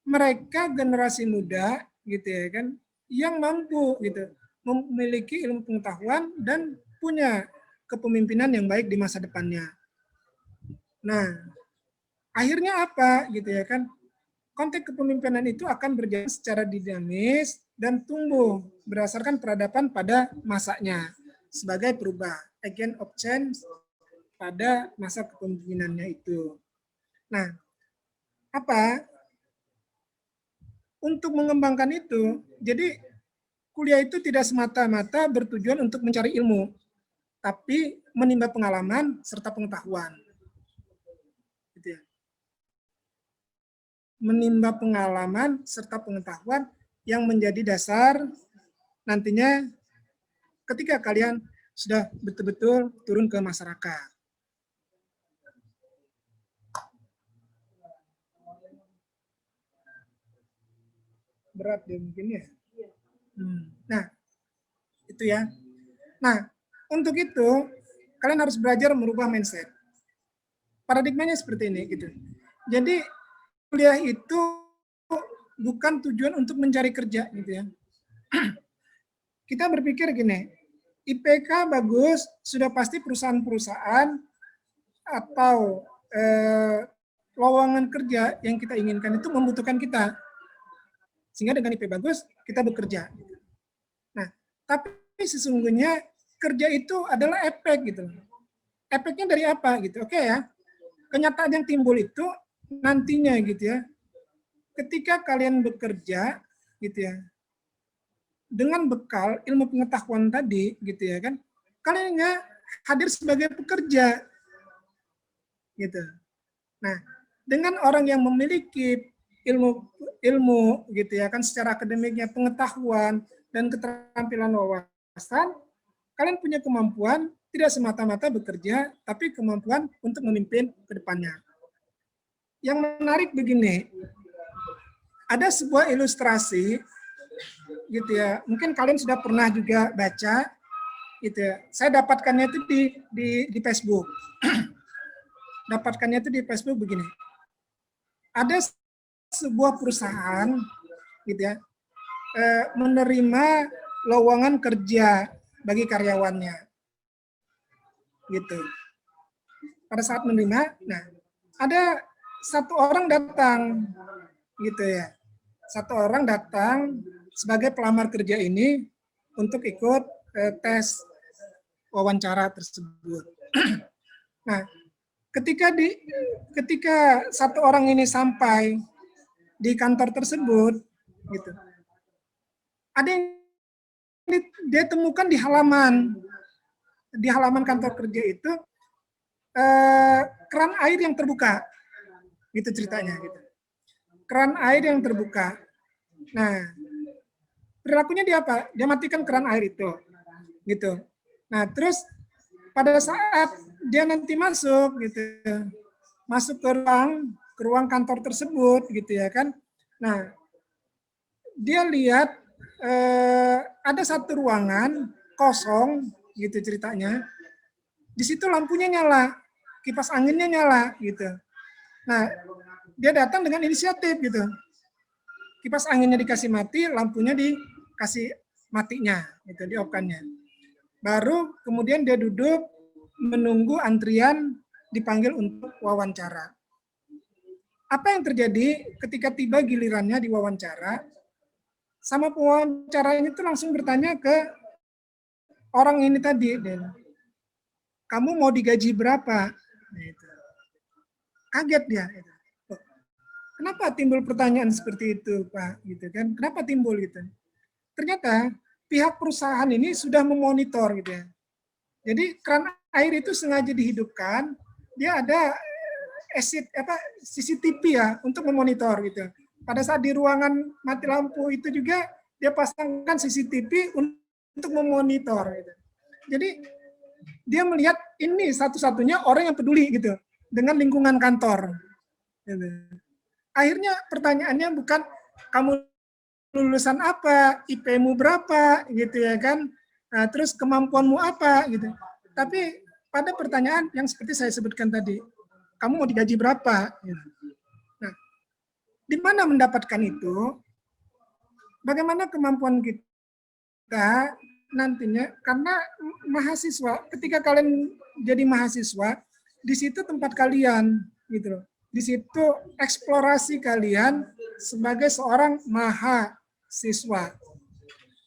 mereka generasi muda, gitu ya kan, yang mampu gitu memiliki ilmu pengetahuan dan punya kepemimpinan yang baik di masa depannya. Nah, akhirnya apa gitu ya kan? Konteks kepemimpinan itu akan berjalan secara dinamis dan tumbuh berdasarkan peradaban pada masanya sebagai perubah, agent of change pada masa kepemimpinannya itu. Nah, apa? Untuk mengembangkan itu, jadi kuliah itu tidak semata-mata bertujuan untuk mencari ilmu, tapi menimba pengalaman serta pengetahuan. Gitu ya. Menimba pengalaman serta pengetahuan yang menjadi dasar nantinya ketika kalian sudah betul-betul turun ke masyarakat. Berat ya mungkin ya. Nah, itu ya. Nah, untuk itu kalian harus belajar merubah mindset. Paradigmanya seperti ini gitu. Jadi kuliah itu bukan tujuan untuk mencari kerja gitu ya. Kita berpikir gini, IPK bagus, sudah pasti perusahaan-perusahaan atau lowongan kerja yang kita inginkan itu membutuhkan kita. Sehingga dengan IP bagus, kita bekerja. Nah, tapi sesungguhnya kerja itu adalah efek gitu. Efeknya dari apa gitu? Oke ya. Kenyataan yang timbul itu nantinya gitu ya. Ketika kalian bekerja gitu ya. Dengan bekal ilmu pengetahuan tadi gitu ya kan. Kalian hadir sebagai pekerja. Gitu. Nah, dengan orang yang memiliki ilmu gitu ya kan secara akademiknya pengetahuan dan keterampilan wawasan, kalian punya kemampuan tidak semata-mata bekerja, tapi kemampuan untuk memimpin ke depannya. Yang menarik begini, ada sebuah ilustrasi, gitu ya. Mungkin kalian sudah pernah juga baca, gitu ya. Saya dapatkannya itu di Facebook. Dapatkannya itu di Facebook begini. Ada sebuah perusahaan, gitu ya, menerima lowongan kerja bagi karyawannya, gitu. Pada saat menerima, nah ada satu orang datang, gitu ya. Satu orang datang sebagai pelamar kerja ini untuk ikut tes wawancara tersebut. Nah, ketika satu orang ini sampai di kantor tersebut, gitu, ada yang dia temukan di halaman kantor kerja itu keran air yang terbuka, gitu ceritanya, gitu. Keran air yang terbuka. Nah, perilakunya dia apa? Dia matikan keran air itu, gitu. Nah, terus pada saat dia nanti masuk, gitu, masuk ke ruang kantor tersebut, gitu ya kan. Nah, dia lihat ada satu ruangan kosong, gitu ceritanya. Di situ lampunya nyala, kipas anginnya nyala, gitu. Nah, dia datang dengan inisiatif, gitu. Kipas anginnya dikasih mati, lampunya dikasih matinya, gitu, diokannya. Baru kemudian dia duduk menunggu antrian dipanggil untuk wawancara. Apa yang terjadi ketika tiba gilirannya di wawancara? Sama pewawancara ini tuh langsung bertanya ke orang ini tadi, kamu mau digaji berapa? Gitu. Kaget dia. Kenapa timbul pertanyaan seperti itu, Pak? Gitu kan? Kenapa timbul gitu? Ternyata pihak perusahaan ini sudah memonitor, gitu ya. Jadi keran air itu sengaja dihidupkan, dia ada CCTV ya untuk memonitor, gitu. Pada saat di ruangan mati lampu itu juga dia pasangkan CCTV untuk memonitor, gitu. Jadi dia melihat ini satu-satunya orang yang peduli, gitu, dengan lingkungan kantor. Gitu. Akhirnya pertanyaannya bukan kamu lulusan apa, IP-mu berapa, gitu ya kan, nah, terus kemampuanmu apa, gitu. Tapi pada pertanyaan yang seperti saya sebutkan tadi, kamu mau digaji berapa? Gitu. Nah, di mana mendapatkan itu? Bagaimana kemampuan kita nantinya? Karena mahasiswa, ketika kalian jadi mahasiswa, di situ tempat kalian, gitu loh. Di situ eksplorasi kalian sebagai seorang mahasiswa.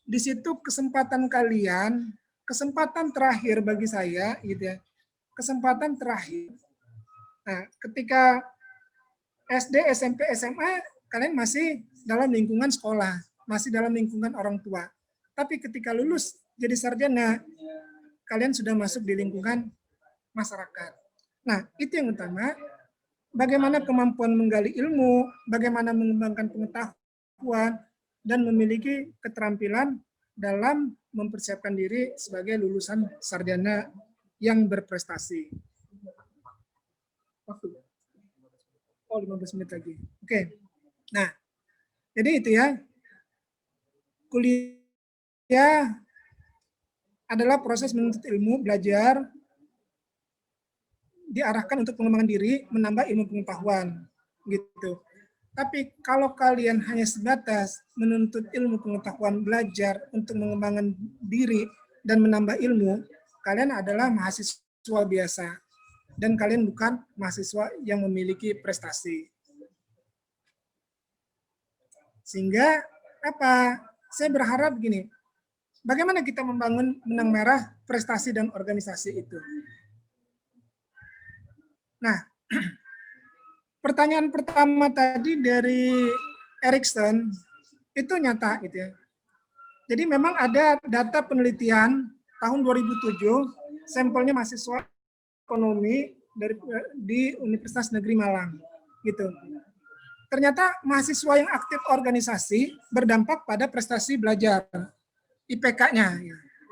Di situ kesempatan kalian, kesempatan terakhir bagi saya, gitu ya. Kesempatan terakhir. Nah, ketika SD, SMP, SMA, kalian masih dalam lingkungan sekolah, masih dalam lingkungan orang tua. Tapi ketika lulus jadi sarjana, kalian sudah masuk di lingkungan masyarakat. Nah, itu yang utama. Bagaimana kemampuan menggali ilmu, bagaimana mengembangkan pengetahuan, dan memiliki keterampilan dalam mempersiapkan diri sebagai lulusan sarjana yang berprestasi. Waktu. Oh, 15 menit lagi. Oke. Nah, jadi itu ya. Kuliah adalah proses menuntut ilmu, belajar, diarahkan untuk pengembangan diri, menambah ilmu pengetahuan, gitu. Tapi kalau kalian hanya sebatas menuntut ilmu pengetahuan, belajar untuk mengembangkan diri dan menambah ilmu, kalian adalah mahasiswa biasa dan kalian bukan mahasiswa yang memiliki prestasi. Sehingga apa? Saya berharap gini, bagaimana kita membangun benang merah prestasi dan organisasi itu? Nah, pertanyaan pertama tadi dari Erikson itu nyata, gitu ya. Jadi memang ada data penelitian tahun 2007, sampelnya mahasiswa ekonomi di Universitas Negeri Malang, gitu. Ternyata mahasiswa yang aktif organisasi berdampak pada prestasi belajar. IPK-nya.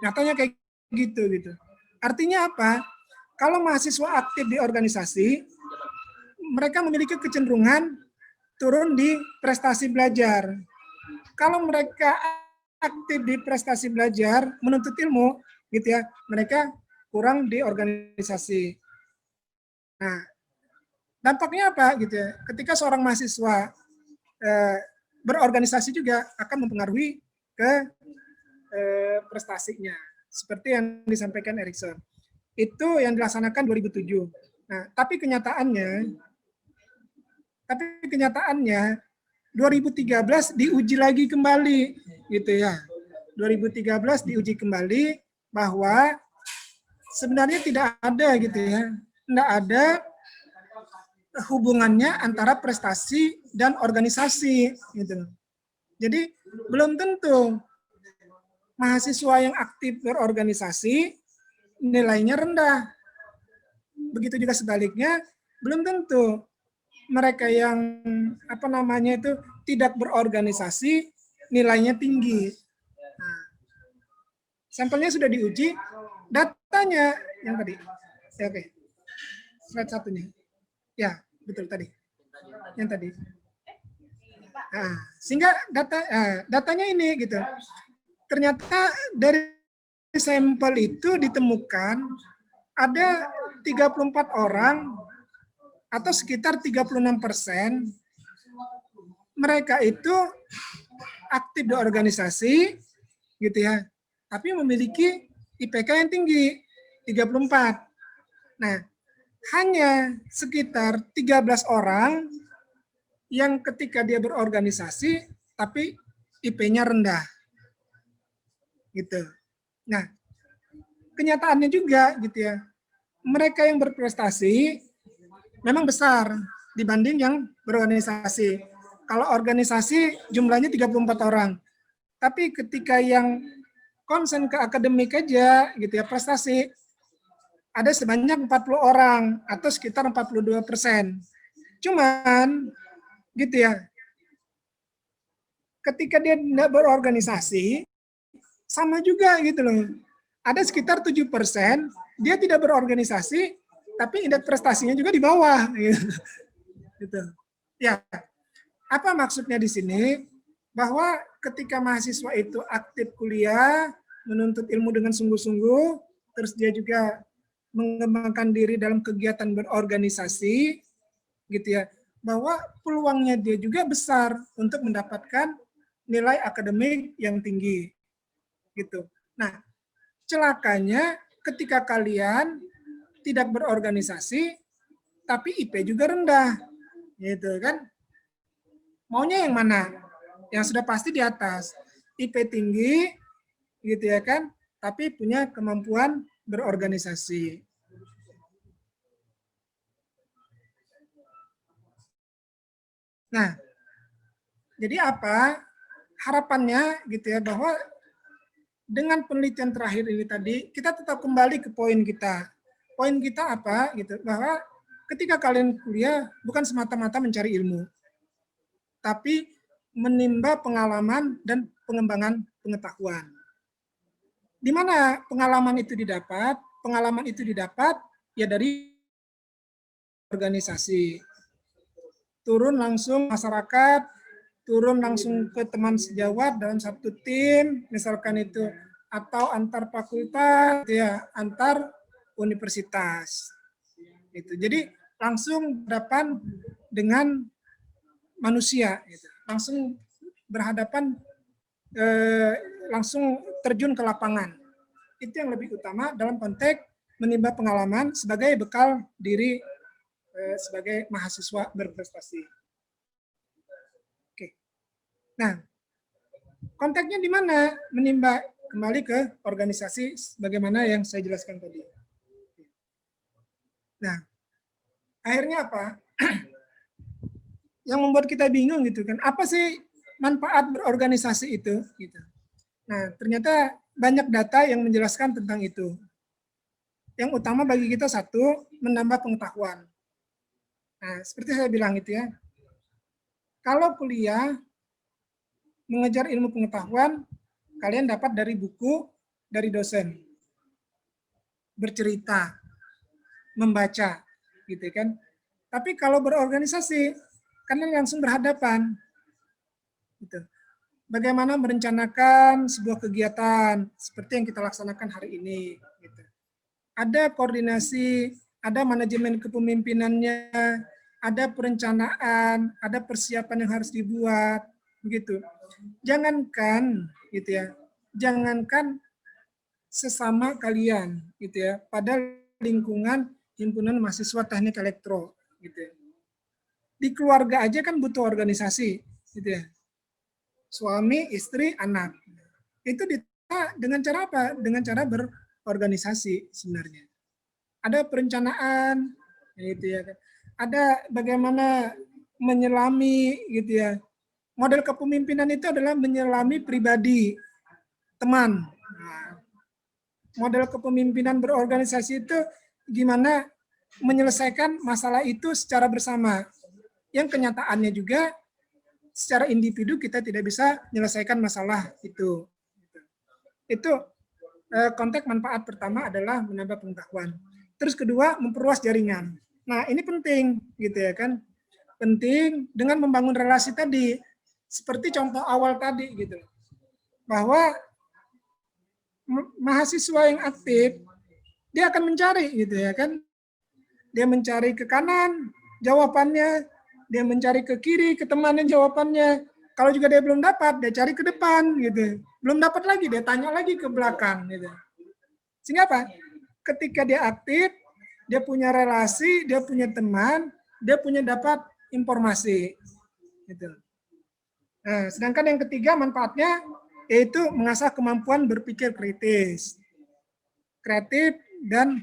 Nyatanya kayak gitu. Artinya apa? Kalau mahasiswa aktif di organisasi, mereka memiliki kecenderungan turun di prestasi belajar. Kalau mereka aktif di prestasi belajar, menuntut ilmu, gitu ya, mereka kurang di organisasi. Nah, dampaknya apa gitu ya? Ketika seorang mahasiswa berorganisasi juga akan mempengaruhi ke prestasinya. Seperti yang disampaikan Erikson. Itu yang dilaksanakan 2007. Nah, tapi kenyataannya 2013 diuji lagi kembali gitu ya. 2013 diuji kembali bahwa sebenarnya tidak ada gitu ya. Tidak ada hubungannya antara prestasi dan organisasi gitu. Jadi belum tentu mahasiswa yang aktif berorganisasi nilainya rendah. Begitu juga sebaliknya, belum tentu mereka yang tidak berorganisasi nilainya tinggi. Nah, sampelnya sudah diuji, datanya yang tadi. Ya, oke. Slide satunya. Ya, betul tadi. Yang tadi. Nah, sehingga datanya ini gitu. Ternyata dari sampel itu ditemukan ada 34 orang atau sekitar 36% mereka itu aktif di organisasi gitu ya, tapi memiliki IPK yang tinggi 34. Nah, hanya sekitar 13 orang yang ketika dia berorganisasi tapi IP-nya rendah. Gitu. Nah, kenyataannya juga gitu ya. Mereka yang berprestasi memang besar dibanding yang berorganisasi. Kalau organisasi jumlahnya 34 orang. Tapi ketika yang konsen ke akademik aja gitu ya, prestasi ada sebanyak 40 orang atau sekitar 42%. Cuman gitu ya. Ketika dia tidak berorganisasi sama juga gitu loh. Ada sekitar 7% dia tidak berorganisasi tapi indeks prestasinya juga di bawah gitu. Ya. Apa maksudnya di sini? Bahwa ketika mahasiswa itu aktif kuliah, menuntut ilmu dengan sungguh-sungguh, terus dia juga mengembangkan diri dalam kegiatan berorganisasi, gitu ya, bahwa peluangnya dia juga besar untuk mendapatkan nilai akademik yang tinggi, gitu. Nah, celakanya ketika kalian tidak berorganisasi, tapi IP juga rendah, gitu kan? Maunya yang mana? Yang sudah pasti di atas. IP tinggi, gitu ya kan? Tapi punya kemampuan berorganisasi. Nah, jadi apa? Harapannya gitu ya, bahwa dengan penelitian terakhir ini tadi, kita tetap kembali ke poin kita. Poin kita apa? Gitu, bahwa ketika kalian kuliah bukan semata-mata mencari ilmu, tapi menimba pengalaman dan pengembangan pengetahuan. Di mana pengalaman itu didapat? Pengalaman itu didapat ya dari organisasi. Turun langsung masyarakat, turun langsung ke teman sejawat dalam satu tim, misalkan itu, atau antar fakultas, ya, antar universitas. Itu. Jadi langsung berhadapan dengan manusia, gitu. Langsung berhadapan, langsung terjun ke lapangan. Itu yang lebih utama dalam konteks menimba pengalaman sebagai bekal diri sebagai mahasiswa berprestasi. Oke. Nah, konteksnya di mana? Menimba kembali ke organisasi sebagaimana yang saya jelaskan tadi. Nah, akhirnya apa? Yang membuat kita bingung gitu kan, apa sih manfaat berorganisasi itu? Gitu. Nah, ternyata banyak data yang menjelaskan tentang itu. Yang utama bagi kita satu, menambah pengetahuan. Nah, seperti saya bilang itu ya, kalau kuliah mengejar ilmu pengetahuan, kalian dapat dari buku, dari dosen. Bercerita, membaca, gitu kan. Tapi kalau berorganisasi, kalian langsung berhadapan. Gitu. Bagaimana merencanakan sebuah kegiatan seperti yang kita laksanakan hari ini. Gitu. Ada koordinasi, ada manajemen kepemimpinannya, ada perencanaan, ada persiapan yang harus dibuat, begitu. Jangankan, gitu ya, jangankan sesama kalian, gitu ya, pada lingkungan himpunan mahasiswa teknik elektro, gitu ya. Di keluarga aja kan butuh organisasi, gitu ya. Suami, istri, anak. Itu dengan cara apa? Dengan cara berorganisasi sebenarnya. Ada perencanaan, gitu ya. Ada bagaimana menyelami, gitu ya. Model kepemimpinan itu adalah menyelami pribadi, teman. Nah, model kepemimpinan berorganisasi itu gimana menyelesaikan masalah itu secara bersama. Yang kenyataannya juga secara individu kita tidak bisa menyelesaikan masalah itu. Itu konteks manfaat pertama adalah menambah pengetahuan. Terus kedua, memperluas jaringan. Nah, ini penting gitu ya kan. Penting dengan membangun relasi tadi. Seperti contoh awal tadi gitu. Bahwa mahasiswa yang aktif dia akan mencari gitu ya kan. Dia mencari ke kanan jawabannya, dia mencari ke kiri ke temannya jawabannya. Kalau juga dia belum dapat, dia cari ke depan gitu. Belum dapat lagi, dia tanya lagi ke belakang gitu. Sehingga apa? Ketika dia aktif, dia punya relasi, dia punya teman, dia punya dapat informasi gitu. Nah, sedangkan yang ketiga manfaatnya yaitu mengasah kemampuan berpikir kritis, kreatif, dan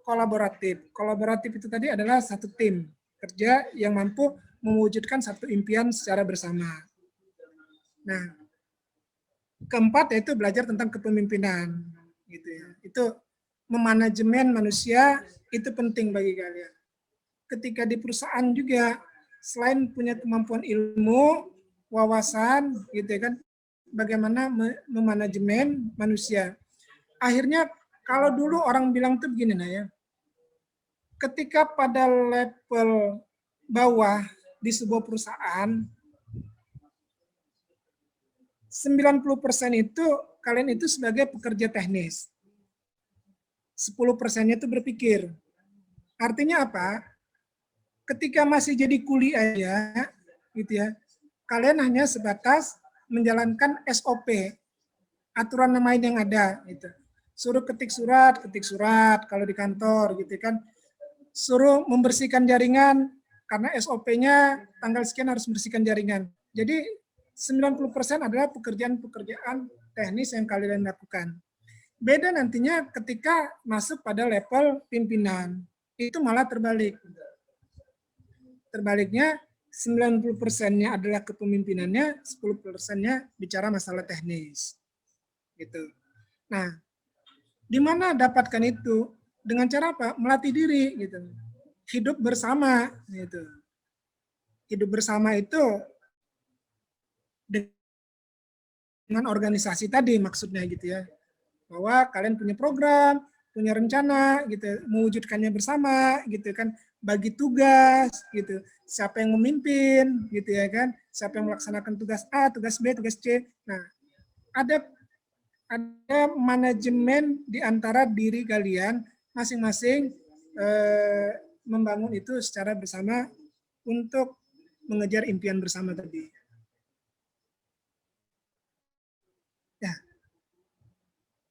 kolaboratif. Kolaboratif itu tadi adalah satu tim kerja yang mampu mewujudkan satu impian secara bersama. Nah, keempat yaitu belajar tentang kepemimpinan, gitu ya. Itu memanajemen manusia itu penting bagi kalian. Ketika di perusahaan juga selain punya kemampuan ilmu, wawasan, gitu ya kan, bagaimana memanajemen manusia. Akhirnya kalau dulu orang bilang tuh begini nah ya, ketika pada level bawah di sebuah perusahaan, 90% itu kalian itu sebagai pekerja teknis. 10%-nya itu berpikir. Artinya apa? Ketika masih jadi kuli aja, gitu ya, kalian hanya sebatas menjalankan SOP, aturan main yang ada, gitu. Suruh ketik surat kalau di kantor, gitu kan. Suruh membersihkan jaringan, karena SOP-nya tanggal sekian harus membersihkan jaringan. Jadi 90% adalah pekerjaan-pekerjaan teknis yang kalian lakukan. Beda nantinya ketika masuk pada level pimpinan. Itu malah terbalik. Terbaliknya 90%-nya adalah kepemimpinannya, 10%-nya bicara masalah teknis. Gitu. Nah, di mana dapatkan itu? Dengan cara apa? Melatih diri gitu. Hidup bersama gitu. Hidup bersama itu dengan organisasi tadi maksudnya gitu ya. Bahwa kalian punya program, punya rencana gitu, mewujudkannya bersama gitu kan, bagi tugas gitu. Siapa yang memimpin gitu ya kan, siapa yang melaksanakan tugas A, tugas B, tugas C. Nah, ada manajemen di antara diri kalian masing-masing membangun itu secara bersama untuk mengejar impian bersama tadi. Ya.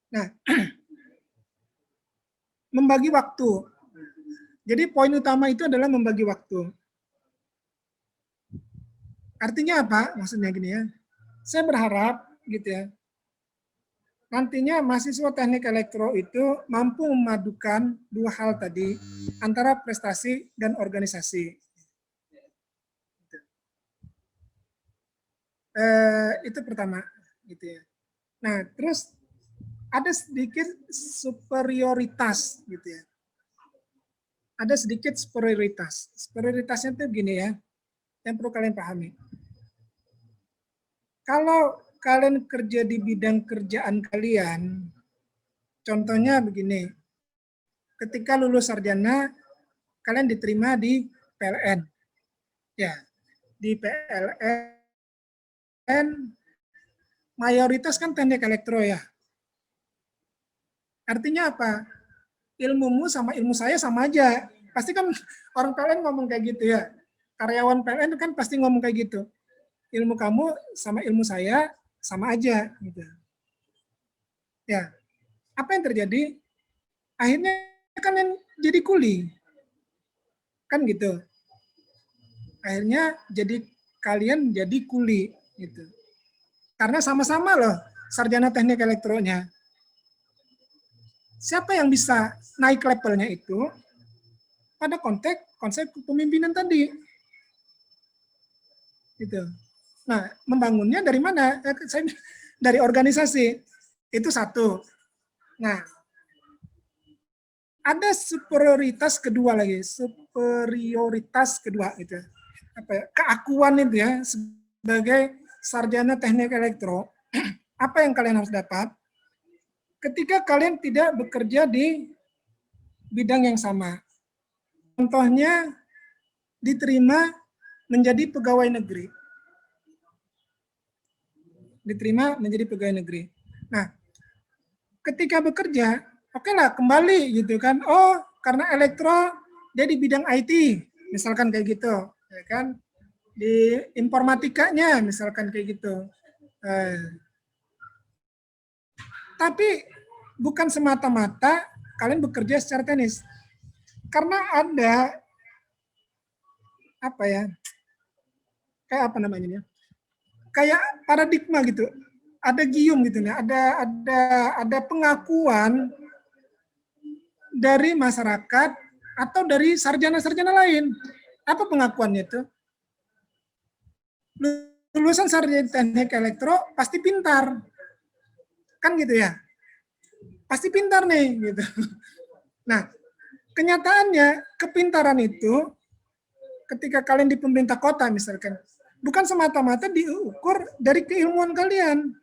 Nah, membagi waktu. Jadi poin utama itu adalah membagi waktu. Artinya apa? Maksudnya gini ya. Saya berharap gitu ya. Nantinya mahasiswa teknik elektro itu mampu memadukan dua hal tadi antara prestasi dan organisasi. Itu pertama, gitu ya. Nah, terus ada sedikit superioritas, gitu ya. Ada sedikit superioritas. Superioritasnya itu gini ya, yang perlu kalian pahami. Kalau kalian kerja di bidang kerjaan kalian, contohnya begini, ketika lulus sarjana, kalian diterima di PLN. Ya, di PLN mayoritas kan teknik elektro ya. Artinya apa? Ilmumu sama ilmu saya sama aja. Pasti kan orang PLN ngomong kayak gitu ya. Karyawan PLN kan pasti ngomong kayak gitu. Ilmu kamu sama ilmu saya sama aja gitu. Ya. Apa yang terjadi? Akhirnya kalian jadi kuli. Kan gitu. Akhirnya kalian jadi kuli gitu. Karena sama-sama loh sarjana teknik elektronya. Siapa yang bisa naik levelnya itu pada konsep kepemimpinan tadi. Gitu. Nah, membangunnya dari mana? Dari organisasi. Itu satu. Nah, ada superioritas kedua lagi. Superioritas kedua itu. Apa ya? Keakuan itu ya sebagai sarjana teknik elektro. Apa yang kalian harus dapat? Ketika kalian tidak bekerja di bidang yang sama. Contohnya diterima menjadi pegawai negeri. Diterima menjadi pegawai negeri. Nah, ketika bekerja, oke lah kembali gitu kan. Oh, karena elektro dia di bidang IT, misalkan kayak gitu, ya kan? Di informatikanya misalkan kayak gitu. Tapi bukan semata-mata kalian bekerja secara teknis. Karena ada apa ya? Kayak apa namanya? Kayak paradigma gitu. Ada gium gitu ya. Ada pengakuan dari masyarakat atau dari sarjana-sarjana lain. Apa pengakuannya itu? Lulusan sarjana teknik elektro pasti pintar. Kan gitu ya. Pasti pintar nih gitu. Nah, kenyataannya kepintaran itu ketika kalian di pemerintah kota misalkan, bukan semata-mata diukur dari keilmuan kalian.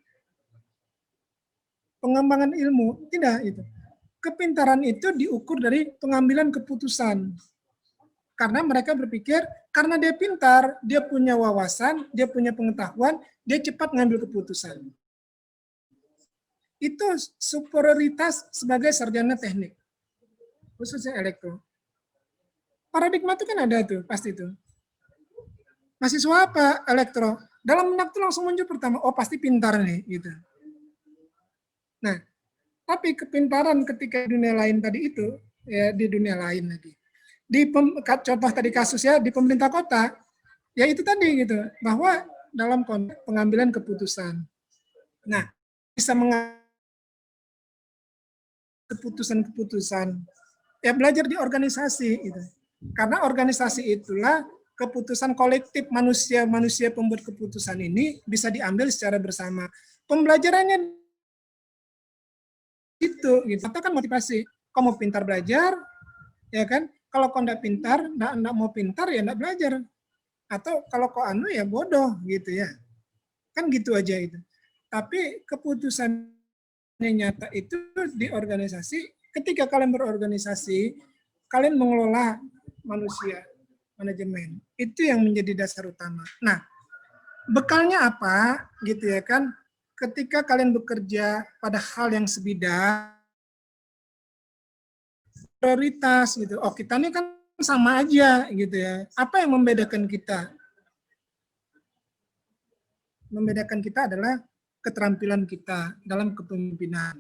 Pengembangan ilmu, tidak itu. Kepintaran itu diukur dari pengambilan keputusan. Karena mereka berpikir, karena dia pintar, dia punya wawasan, dia punya pengetahuan, dia cepat ngambil keputusan. Itu superioritas sebagai sarjana teknik, khususnya elektro. Paradigma itu kan ada tuh, pasti tuh. Mahasiswa apa? Elektro. Dalam benak tuh langsung muncul pertama, oh pasti pintar nih, gitu. Nah, tapi kepintaran ketika di dunia lain tadi itu, ya di dunia lain lagi. Contoh tadi kasusnya di pemerintah kota, ya itu tadi gitu, bahwa dalam konteks pengambilan keputusan. Nah, bisa mengambil keputusan-keputusan, ya belajar di organisasi itu. Karena organisasi itulah keputusan kolektif manusia pembuat keputusan ini bisa diambil secara bersama. Pembelajarannya itu, gitu. Atau kan motivasi. Kamu pintar belajar, ya kan? Kalau kau enggak pintar, enggak mau pintar ya enggak belajar. Atau kalau kau ya bodoh gitu ya. Kan gitu aja itu. Tapi keputusan yang nyata itu di organisasi. Ketika kalian berorganisasi, kalian mengelola manusia, manajemen. Itu yang menjadi dasar utama. Nah, bekalnya apa gitu ya kan? Ketika kalian bekerja pada hal yang sebidang, prioritas gitu. Oh, kita ini kan sama aja gitu ya. Apa yang membedakan kita? Membedakan kita adalah keterampilan kita dalam kepemimpinan.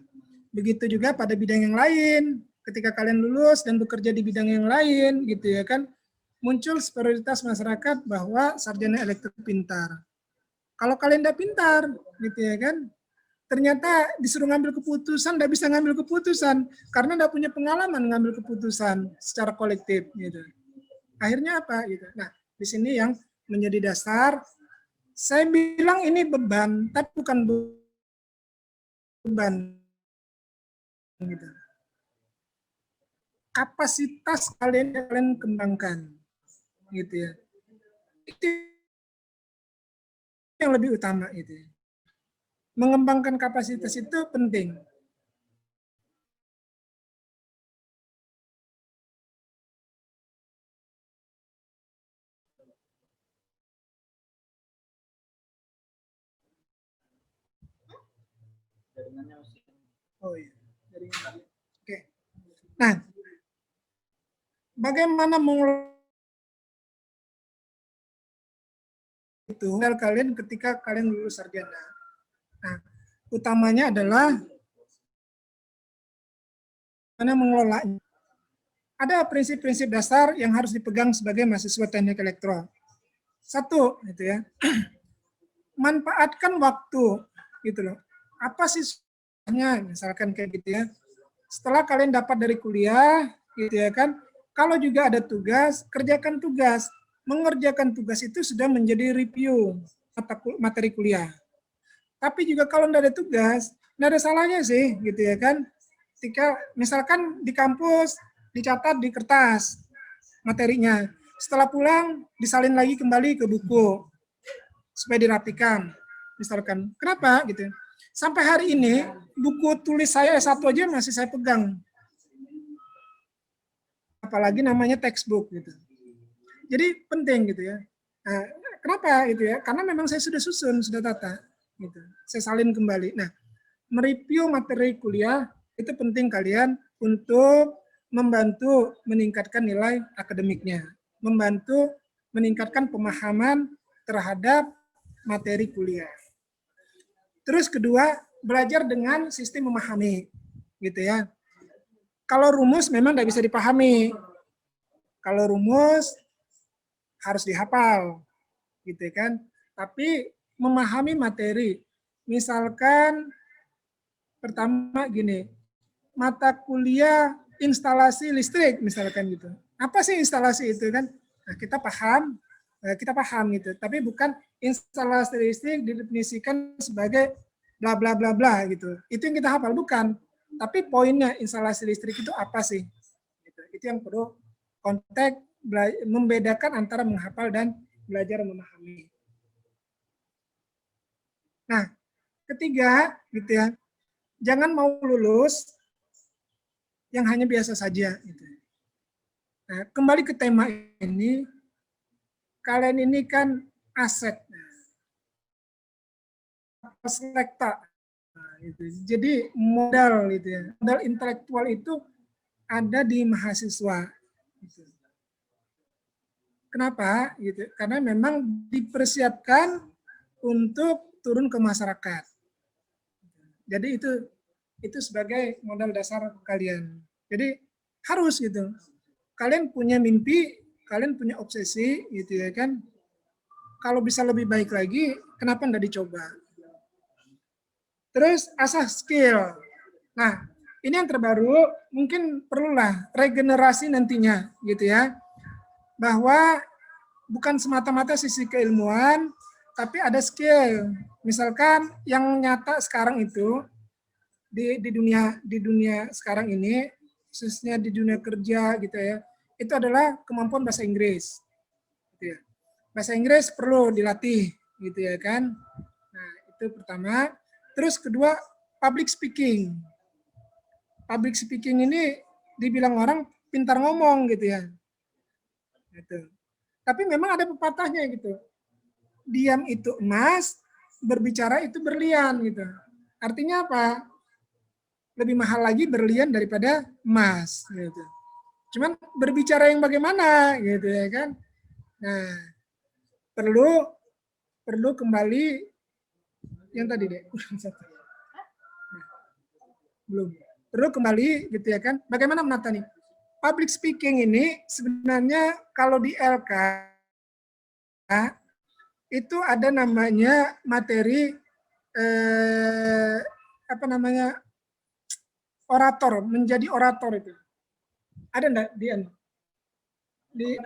Begitu juga pada bidang yang lain. Ketika kalian lulus dan bekerja di bidang yang lain gitu ya kan, muncul prioritas masyarakat bahwa sarjana elektro pintar. Kalau kalian tidak pintar, gitu ya kan, ternyata disuruh ngambil keputusan, tidak bisa ngambil keputusan karena tidak punya pengalaman ngambil keputusan secara kolektif, gitu. Akhirnya apa? Gitu. Nah, di sini yang menjadi dasar. Saya bilang ini beban, tapi bukan beban. Gitu. Kapasitas kalian kembangkan, gitu ya. Itu yang lebih utama itu. Mengembangkan kapasitas itu penting. Oh iya, jaringan. Oke. Nah, bagaimana mengelola itu kalian ketika kalian lulus sarjana? Nah, utamanya adalah mana mengelolanya. Ada prinsip-prinsip dasar yang harus dipegang sebagai mahasiswa teknik elektro. Satu, gitu ya, manfaatkan waktu, gitu loh. Apa sih susahnya, misalkan kayak gitu ya. Setelah kalian dapat dari kuliah, gitu ya kan, kalau juga ada tugas, kerjakan tugas. Mengerjakan tugas itu sudah menjadi review materi kuliah. Tapi juga kalau tidak ada tugas, tidak ada salahnya sih, gitu ya kan. Ketika misalkan di kampus dicatat di kertas materinya, setelah pulang disalin lagi kembali ke buku supaya dirapikan. Misalkan, kenapa gitu? Sampai hari ini buku tulis saya S1 aja masih saya pegang. Apalagi namanya textbook gitu. Jadi penting gitu ya. Nah, kenapa gitu ya? Karena memang saya sudah susun, sudah tata gitu. Saya salin kembali. Nah, mereview materi kuliah itu penting kalian untuk membantu meningkatkan nilai akademiknya, membantu meningkatkan pemahaman terhadap materi kuliah. Terus kedua, belajar dengan sistem memahami, gitu ya. Kalau rumus memang tidak bisa dipahami. Kalau rumus harus dihafal, gitu kan. Tapi memahami materi, misalkan pertama gini, mata kuliah instalasi listrik misalkan gitu. Apa sih instalasi itu kan? Nah, kita paham gitu. Tapi bukan instalasi listrik didefinisikan sebagai bla bla bla bla gitu. Itu yang kita hafal bukan. Tapi poinnya instalasi listrik itu apa sih? Gitu. Itu yang perlu konteks membedakan antara menghafal dan belajar memahami. Nah, ketiga gitu ya. Jangan mau lulus yang hanya biasa saja. Gitu. Nah, kembali ke tema ini, kalian ini kan aset, selekta, nah, gitu. Jadi modal gitu ya, modal intelektual itu ada di mahasiswa. Gitu. Kenapa? Gitu. Karena memang dipersiapkan untuk turun ke masyarakat. Jadi itu sebagai modal dasar kalian. Jadi harus gitu. Kalian punya mimpi, kalian punya obsesi, gitu ya kan. Kalau bisa lebih baik lagi, kenapa enggak dicoba? Terus asah skill. Nah, ini yang terbaru, mungkin perlulah regenerasi nantinya, gitu ya. Bahwa bukan semata-mata sisi keilmuan, tapi ada skill. Misalkan yang nyata sekarang itu di dunia sekarang ini, khususnya di dunia kerja gitu ya, itu adalah kemampuan bahasa Inggris. Gitu ya. Bahasa Inggris perlu dilatih, gitu ya kan. Nah, itu pertama. Terus kedua, public speaking. Public speaking ini dibilang orang pintar ngomong gitu ya. Gitu. Tapi memang ada pepatahnya gitu. Diam itu emas, berbicara itu berlian gitu. Artinya apa? Lebih mahal lagi berlian daripada emas gitu. Cuman berbicara yang bagaimana gitu ya kan. Nah, perlu kembali yang tadi deh. Belum. Perlu kembali gitu ya kan. Bagaimana menata nih? Public speaking ini sebenarnya kalau di LK itu ada namanya materi orator, menjadi orator itu. Ada enggak di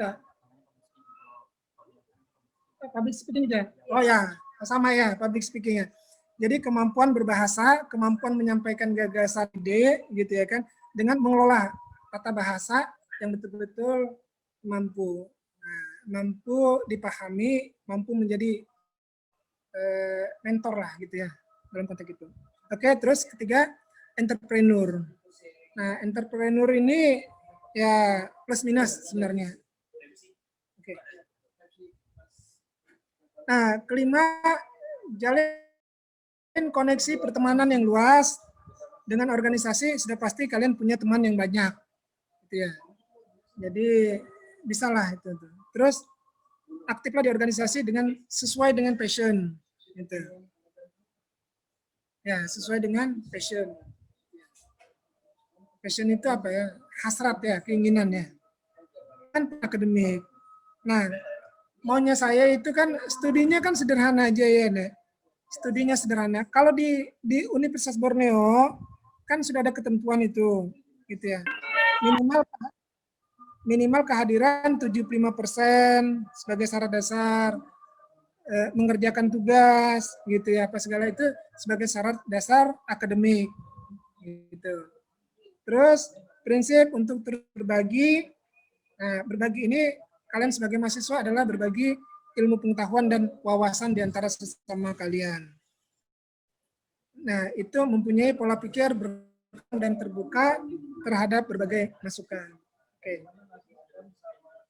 public speaking aja? Oh ya, sama ya public speaking-nya. Jadi kemampuan berbahasa, kemampuan menyampaikan gagasan ide gitu ya kan, dengan mengelola tata bahasa yang betul-betul mampu. Nah, mampu dipahami, mampu menjadi mentor lah gitu ya. dalam konteks itu. Oke, terus ketiga entrepreneur. Nah, entrepreneur ini ya plus minus sebenarnya. Oke. Nah, kelima, jalin koneksi pertemanan yang luas. Dengan organisasi sudah pasti kalian punya teman yang banyak, gitu ya. Jadi bisalah itu. Terus aktiflah di organisasi dengan sesuai dengan passion, gitu. Ya, sesuai dengan passion. Passion itu apa ya? Hasrat ya, keinginan ya. Kan akademik. Nah, maunya saya itu kan studinya kan sederhana aja ya, Nek. Studinya sederhana. Kalau di Universitas Borneo kan sudah ada ketentuan itu, gitu ya. Minimal kehadiran 75% sebagai syarat dasar, mengerjakan tugas, gitu ya, apa segala itu sebagai syarat dasar akademik, gitu. Terus prinsip untuk berbagi. Nah, berbagi ini kalian sebagai mahasiswa adalah berbagi ilmu pengetahuan dan wawasan di antara sesama kalian. Nah, itu mempunyai pola pikir dan terbuka terhadap berbagai masukan. Oke.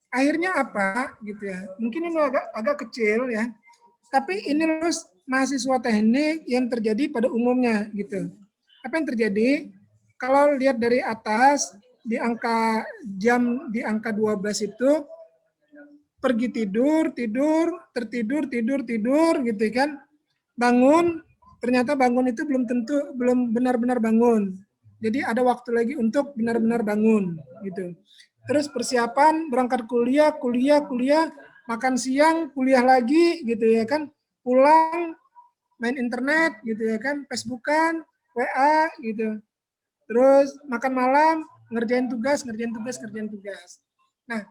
Akhirnya apa gitu ya? Mungkin ini agak kecil ya. Tapi ini lulus mahasiswa teknik yang terjadi pada umumnya gitu. Apa yang terjadi? Kalau lihat dari atas di angka jam di angka 12 itu pergi tidur, tertidur gitu kan. Bangun, ternyata bangun itu belum benar-benar bangun. Jadi ada waktu lagi untuk benar-benar bangun gitu. Terus persiapan berangkat kuliah, makan siang, kuliah lagi gitu ya kan. Pulang main internet gitu ya kan, Facebookan, WA gitu. Terus makan malam, ngerjain tugas. Nah,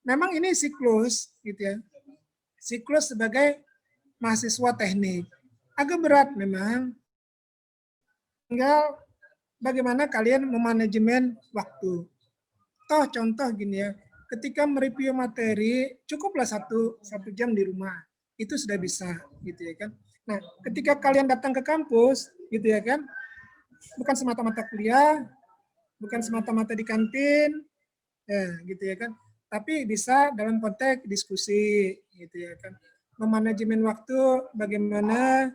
memang ini siklus gitu ya. Siklus sebagai mahasiswa teknik. Agak berat memang. Tinggal bagaimana kalian memanajemen waktu. Toh contoh gini ya, ketika mereview materi cukuplah satu jam di rumah. Itu sudah bisa gitu ya kan. Nah, ketika kalian datang ke kampus gitu ya kan, bukan semata-mata kuliah, bukan semata-mata di kantin, ya gitu ya kan. Tapi bisa dalam konteks diskusi gitu ya kan. Memanajemen waktu bagaimana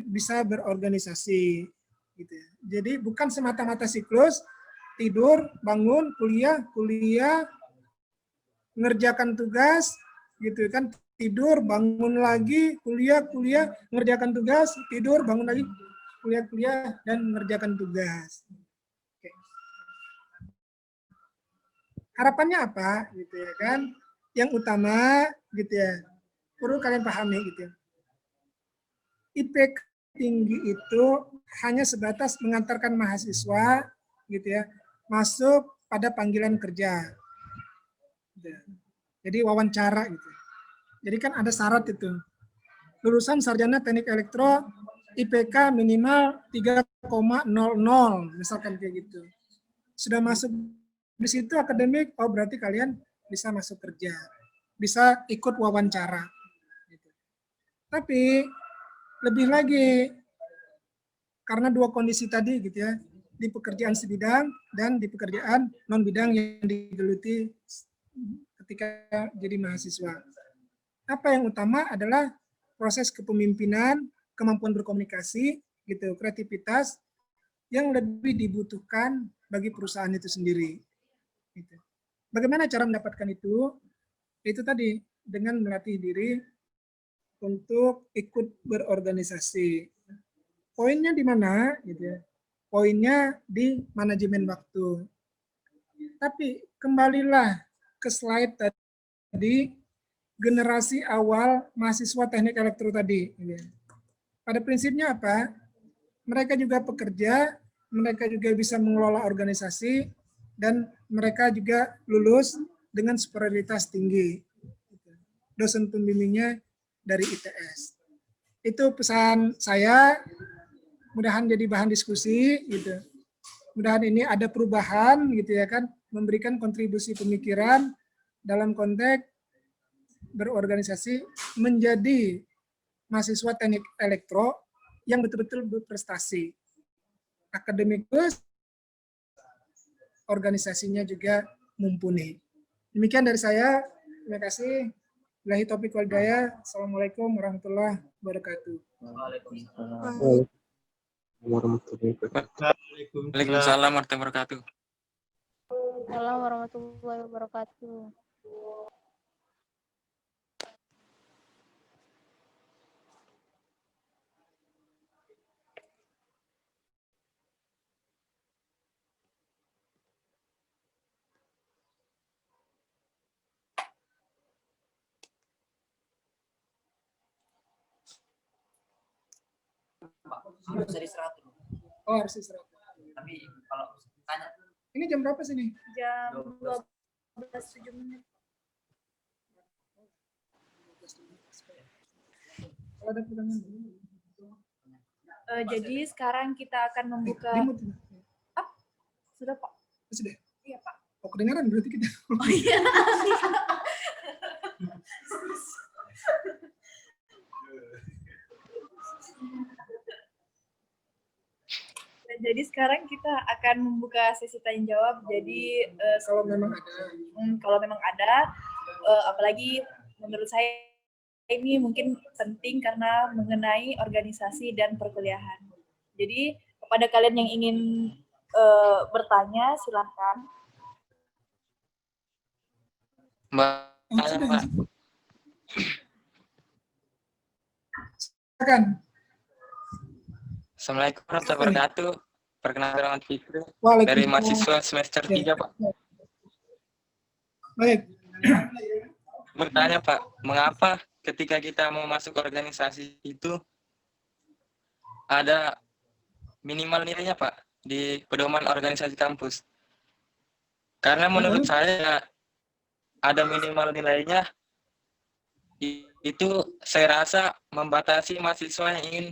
bisa berorganisasi gitu ya. Jadi bukan semata-mata siklus tidur, bangun, kuliah, ngerjakan tugas gitu kan, tidur, bangun lagi, kuliah, ngerjakan tugas, tidur, bangun lagi, kuliah dan ngerjakan tugas. Oke. Harapannya apa gitu ya kan? Yang utama gitu ya, perlu kalian pahami gitu ya. IPK tinggi itu hanya sebatas mengantarkan mahasiswa gitu ya masuk pada panggilan kerja. Jadi wawancara gitu. Jadi kan ada syarat itu. Lulusan sarjana teknik elektro IPK minimal 3,00 misalkan kayak gitu. Sudah masuk di situ akademik, oh berarti kalian bisa masuk kerja. Bisa ikut wawancara. Gitu. Tapi lebih lagi karena dua kondisi tadi gitu ya, di pekerjaan sebidang dan di pekerjaan non bidang yang digeluti ketika jadi mahasiswa. Apa yang utama adalah proses kepemimpinan, kemampuan berkomunikasi, gitu, kreativitas yang lebih dibutuhkan bagi perusahaan itu sendiri. Gitu. Bagaimana cara mendapatkan itu? Itu tadi dengan melatih diri untuk ikut berorganisasi. Poinnya di mana? Gitu ya. Poinnya di manajemen waktu. Tapi kembalilah ke slide tadi, generasi awal mahasiswa teknik elektro tadi. Pada prinsipnya apa? Mereka juga pekerja, mereka juga bisa mengelola organisasi, dan mereka juga lulus dengan superioritas tinggi. Dosen pembimbingnya dari ITS. Itu pesan saya. Mudahan jadi bahan diskusi gitu. Mudahan ini ada perubahan gitu ya kan, memberikan kontribusi pemikiran dalam konteks berorganisasi menjadi mahasiswa teknik elektro yang betul-betul berprestasi. Akademikus, organisasinya juga mumpuni. Demikian dari saya. Terima kasih. Billahi taufiq wal hidayah. Assalamualaikum warahmatullahi wabarakatuh. Waalaikumsalam warahmatullahi wabarakatuh. Assalamualaikum warahmatullahi wabarakatuh. Harus dari 100. Oh, harus istirahat. Tapi kalau tanya Ini jam berapa sih nih? Jam 12.07. Kalau ada pertanyaan. Jadi sekarang kita akan membuka. Dimut. Sudah Pak? Sudah. Iya Pak. Oh, kedengaran berarti kita. Oh iya. Jadi sekarang kita akan membuka sesi tanya jawab. Jadi Kalau memang ada. kalau memang ada, apalagi menurut saya ini mungkin penting karena mengenai organisasi dan perkuliahan. Jadi kepada kalian yang ingin bertanya, silahkan. Mbak. Oh, sudah. Mbak. Silakan. Assalamualaikum warahmatullahi wabarakatuh. Perkenalkan nama Fikri dari Waalaikumsalam. mahasiswa semester 3, Pak. Baik. Bertanya, Pak, mengapa ketika kita mau masuk organisasi itu ada minimal nilainya, Pak, di pedoman organisasi kampus? Karena menurut saya ada minimal nilainya itu saya rasa membatasi mahasiswa yang ingin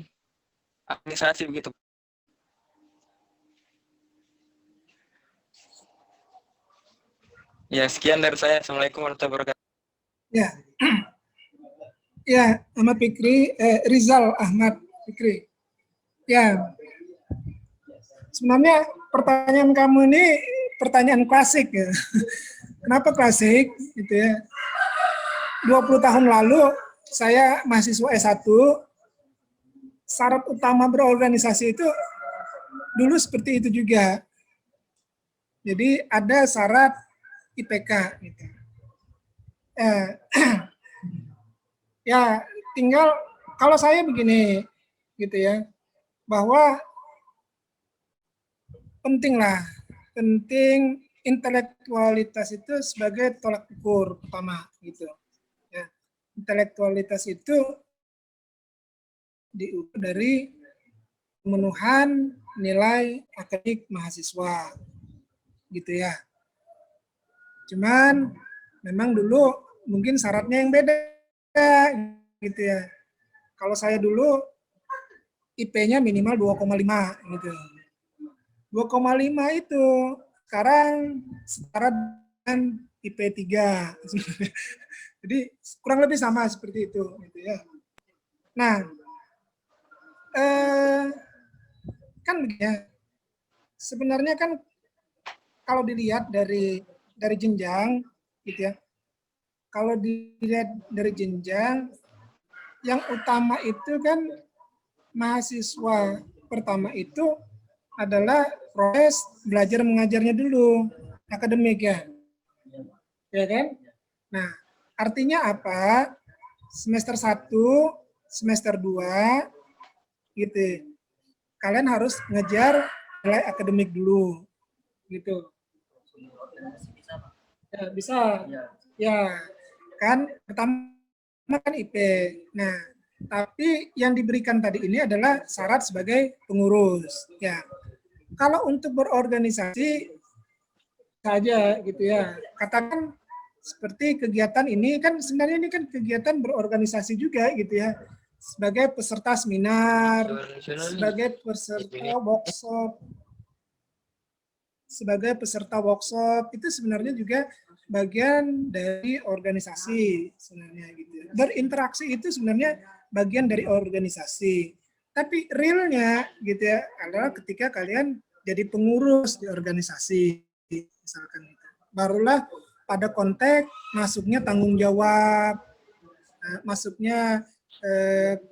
organisasi begitu. Ya, sekian dari saya. Assalamualaikum warahmatullahi wabarakatuh. Ya. Ya, Ahmad Fikri, Rizal Ahmad Fikri. Ya. Sebenarnya pertanyaan kamu ini pertanyaan klasik ya. Kenapa klasik? Gitu ya. 20 tahun lalu saya mahasiswa S1, syarat utama berorganisasi itu dulu seperti itu juga. Jadi ada syarat IPK gitu. Ya, tinggal kalau saya begini gitu ya, bahwa penting intelektualitas itu sebagai tolak ukur pertama gitu. Ya, intelektualitas itu diukur dari pemenuhan nilai akademik mahasiswa gitu ya. Cuman memang dulu mungkin syaratnya yang beda gitu ya. Kalau saya dulu IP-nya minimal 2,5 gitu. 2,5 itu sekarang setara dengan IP 3. Jadi kurang lebih sama seperti itu gitu ya. Nah, kan begini. Sebenarnya kan kalau dilihat dari jenjang gitu ya. Kalau dilihat dari jenjang, yang utama itu kan mahasiswa pertama itu adalah proses belajar mengajarnya dulu, akademik ya. Ya kan? Nah, artinya apa? Semester 1, semester 2 gitu. Kalian harus ngejar nilai akademik dulu. Gitu. Ya, bisa. Ya, kan pertama kan IP. Nah, tapi yang diberikan tadi ini adalah syarat sebagai pengurus. Ya, kalau untuk berorganisasi saja gitu ya. Katakan seperti kegiatan ini kan sebenarnya ini kan kegiatan berorganisasi juga gitu ya. Sebagai peserta seminar, sebagai peserta workshop, itu sebenarnya juga bagian dari organisasi sebenarnya gitu. Berinteraksi itu sebenarnya bagian dari organisasi. Tapi realnya gitu ya adalah ketika kalian jadi pengurus di organisasi, misalkan gitu. Barulah pada konteks masuknya tanggung jawab, masuknya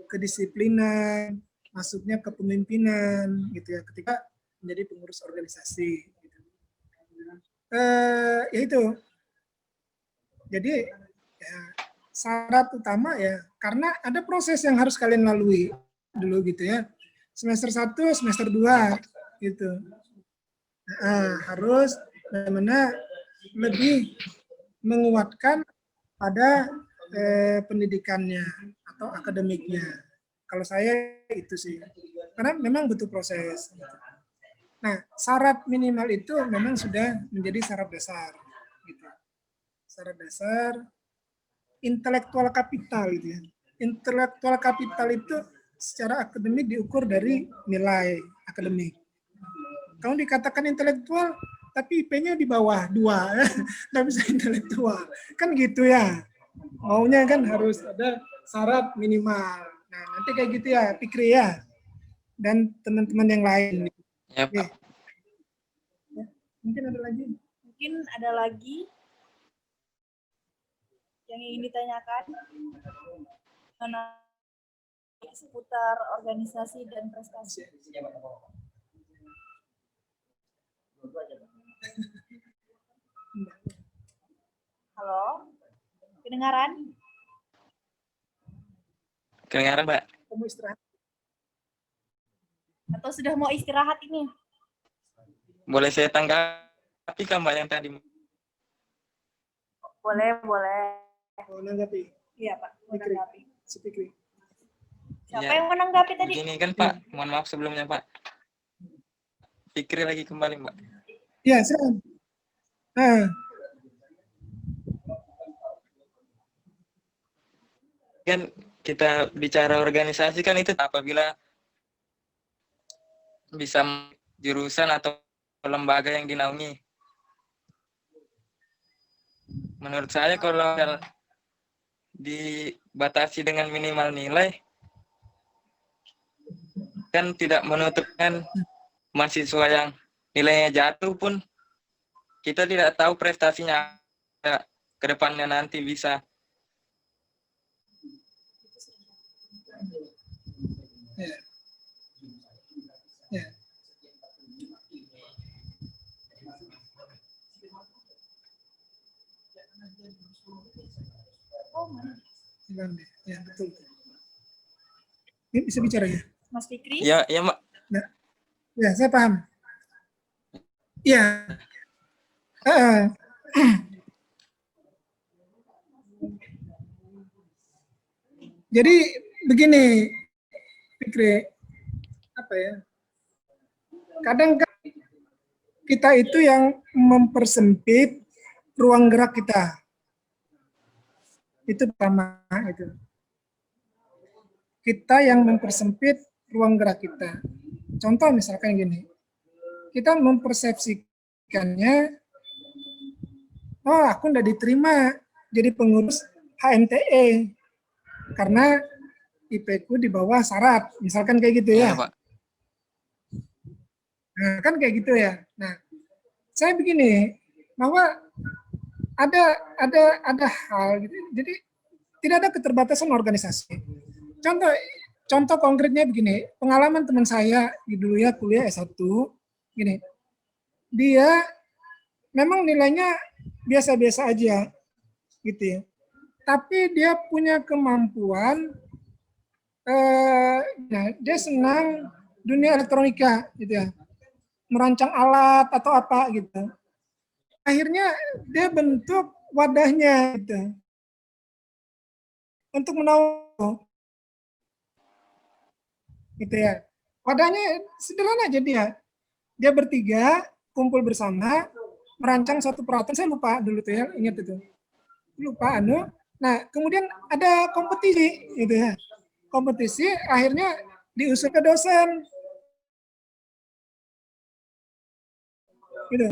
kedisiplinan, masuknya kepemimpinan gitu ya ketika menjadi pengurus organisasi. Gitu. Ya itu. Jadi ya, syarat utama ya karena ada proses yang harus kalian lalui dulu gitu ya. Semester 1, semester 2 gitu. Harus bagaimana lebih menguatkan pada pendidikannya atau akademiknya. Kalau saya itu sih. Karena memang butuh proses. Nah, syarat minimal itu memang sudah menjadi syarat dasar gitu. Syarat dasar intelektual kapital gitu ya. Intelektual kapital itu secara akademik diukur dari nilai akademik. Kalau dikatakan intelektual, tapi IP-nya di bawah 2, nggak bisa intelektual. Kan gitu ya. Maunya kan harus ada syarat minimal. Nah, nanti kayak gitu ya, Fikri ya. Dan teman-teman yang lain. Ya, Pak. Ya, mungkin ada lagi. Mungkin ada lagi yang ingin ditanyakan mengenai seputar organisasi dan prestasi. Halo, kedengaran? Kedengaran, Mbak? Kamu istirahat. Atau sudah mau istirahat ini? Boleh saya tanggapi kan, Mbak, yang tadi? Boleh, boleh. Oh, menanggapi. Iya, Pak. Fikri. Menanggapi. Si Fikri. Siapa Ya, yang menanggapi tadi? begini kan, Pak. Mohon maaf sebelumnya, Pak. Fikri lagi kembali, Mbak. Ya, silakan. Kan kita bicara organisasi kan itu apabila bisa jurusan atau lembaga yang dinaungi. Menurut saya kalau dibatasi dengan minimal nilai, kan tidak menutupkan mahasiswa yang nilainya jatuh pun kita tidak tahu prestasinya ke depannya nanti bisa. Ya. Ya. Ya, betul. Ini bisa bicara ya? Mas Fikri? Ya, ya, Mbak. Nah, ya, saya paham. Ya. Jadi begini, Fikri, apa ya? Kadang kita itu yang mempersempit ruang gerak kita. Itu pertama itu. Kita yang mempersempit ruang gerak kita. Contoh misalkan gini, kita mempersepsikannya, oh aku udah diterima jadi pengurus HMTE karena IP-ku di bawah syarat, misalkan kayak gitu ya. Iya, Pak. Nah, kan kayak gitu ya. Nah, saya begini, bahwa ada hal gitu. Jadi tidak ada keterbatasan organisasi. Contoh konkretnya begini, pengalaman teman saya dulu ya kuliah S1 gini. Dia memang nilainya biasa-biasa aja gitu ya. Tapi dia punya kemampuan nah, dia senang dunia elektronika gitu ya. Merancang alat atau apa gitu. Akhirnya dia bentuk wadahnya gitu. Untuk menaungi gitu ya. Wadahnya sederhana aja dia. Dia bertiga kumpul bersama merancang suatu peralatan, saya lupa dulu tuh ya, ingat itu. Lupa Nah, kemudian ada kompetisi gitu ya. Kompetisi akhirnya diusul ke dosen. Gitu.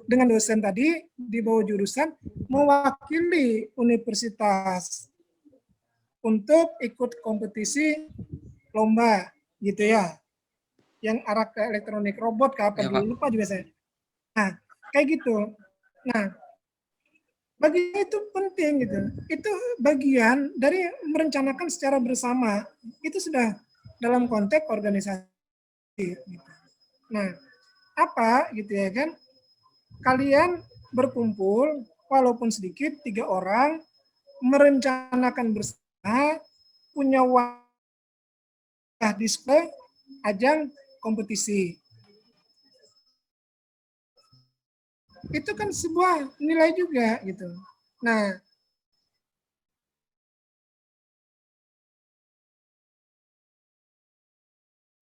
Dengan dosen tadi di bawah jurusan mewakili universitas untuk ikut kompetisi lomba gitu ya, yang arah ke elektronik robot ke apa Ya, dulu Pak. lupa juga saya. Nah kayak gitu. Nah bagi saya itu penting gitu. Itu bagian dari merencanakan secara bersama. Itu sudah dalam konteks organisasi. Gitu. Nah apa gitu ya kan? Kalian berkumpul walaupun sedikit 3 orang merencanakan bersama punya wadah display ajang kompetisi. Itu kan sebuah nilai juga gitu. Nah,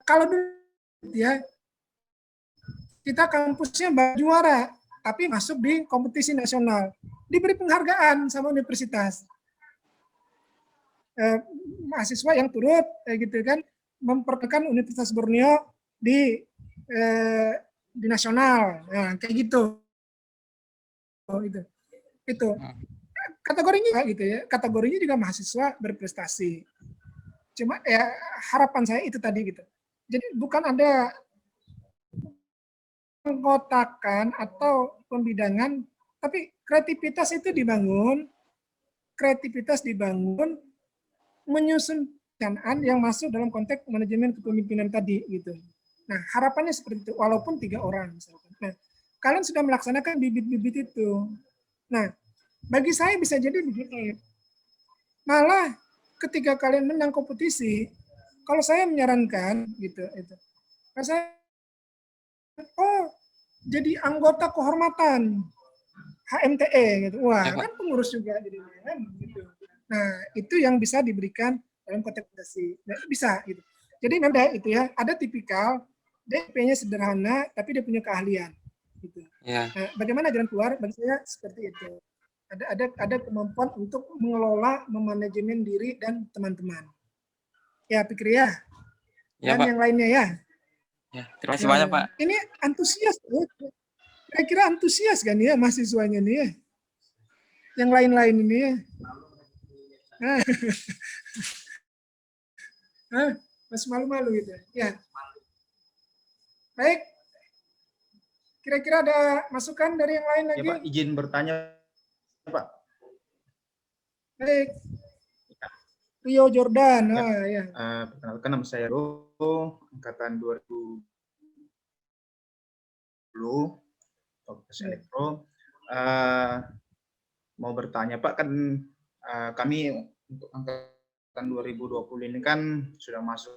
kalau dulu ya kita kampusnya juara, tapi masuk di kompetisi nasional, diberi penghargaan sama universitas. Mahasiswa yang turut gitu kan memperkenalkan Universitas Borneo di nasional, nah, kayak gitu. Itu kategorinya gitu ya, kategorinya juga mahasiswa berprestasi. Cuma ya harapan saya itu tadi gitu. Jadi bukan ada pengkotakan atau pembidangan, tapi kreativitas itu dibangun, menyusun perencanaan yang masuk dalam konteks manajemen kepemimpinan tadi gitu. Nah harapannya seperti itu, walaupun 3 orang misalkan. Nah kalian sudah melaksanakan bibit-bibit itu. Nah bagi saya bisa jadi begini, malah ketika kalian menang kompetisi, kalau saya menyarankan gitu, itu, saya jadi anggota kehormatan HMTE gitu, wah Ya, Pak. kan pengurus juga jadinya kan gitu. Nah itu yang bisa diberikan dalam konteks nah, bisa gitu. Jadi memang itu ya ada tipikal DP-nya sederhana tapi dia punya keahlian gitu. Ya. Nah, bagaimana jalan keluar bagi saya seperti itu. Ada kemampuan untuk mengelola, memanajemen diri dan teman-teman. Ya, pikir ya. Ya, Dan Pak. yang lainnya ya. Ya, terima kasih banyak, Pak. Ini antusias. Kira-kira antusias kan ya mahasiswanya nih ya. Yang lain-lain ini ya. Masih malu-malu gitu. Ya. Baik. Kira-kira ada masukan dari yang lain lagi? Ya Pak, izin bertanya Pak. Baik. Rio Jordan. Ya. Oh, ya. Perkenalkan nama saya Ro, angkatan 2010, Fakultas Elektro. Mau bertanya Pak, kan kami untuk angkatan 2020 ini kan sudah masuk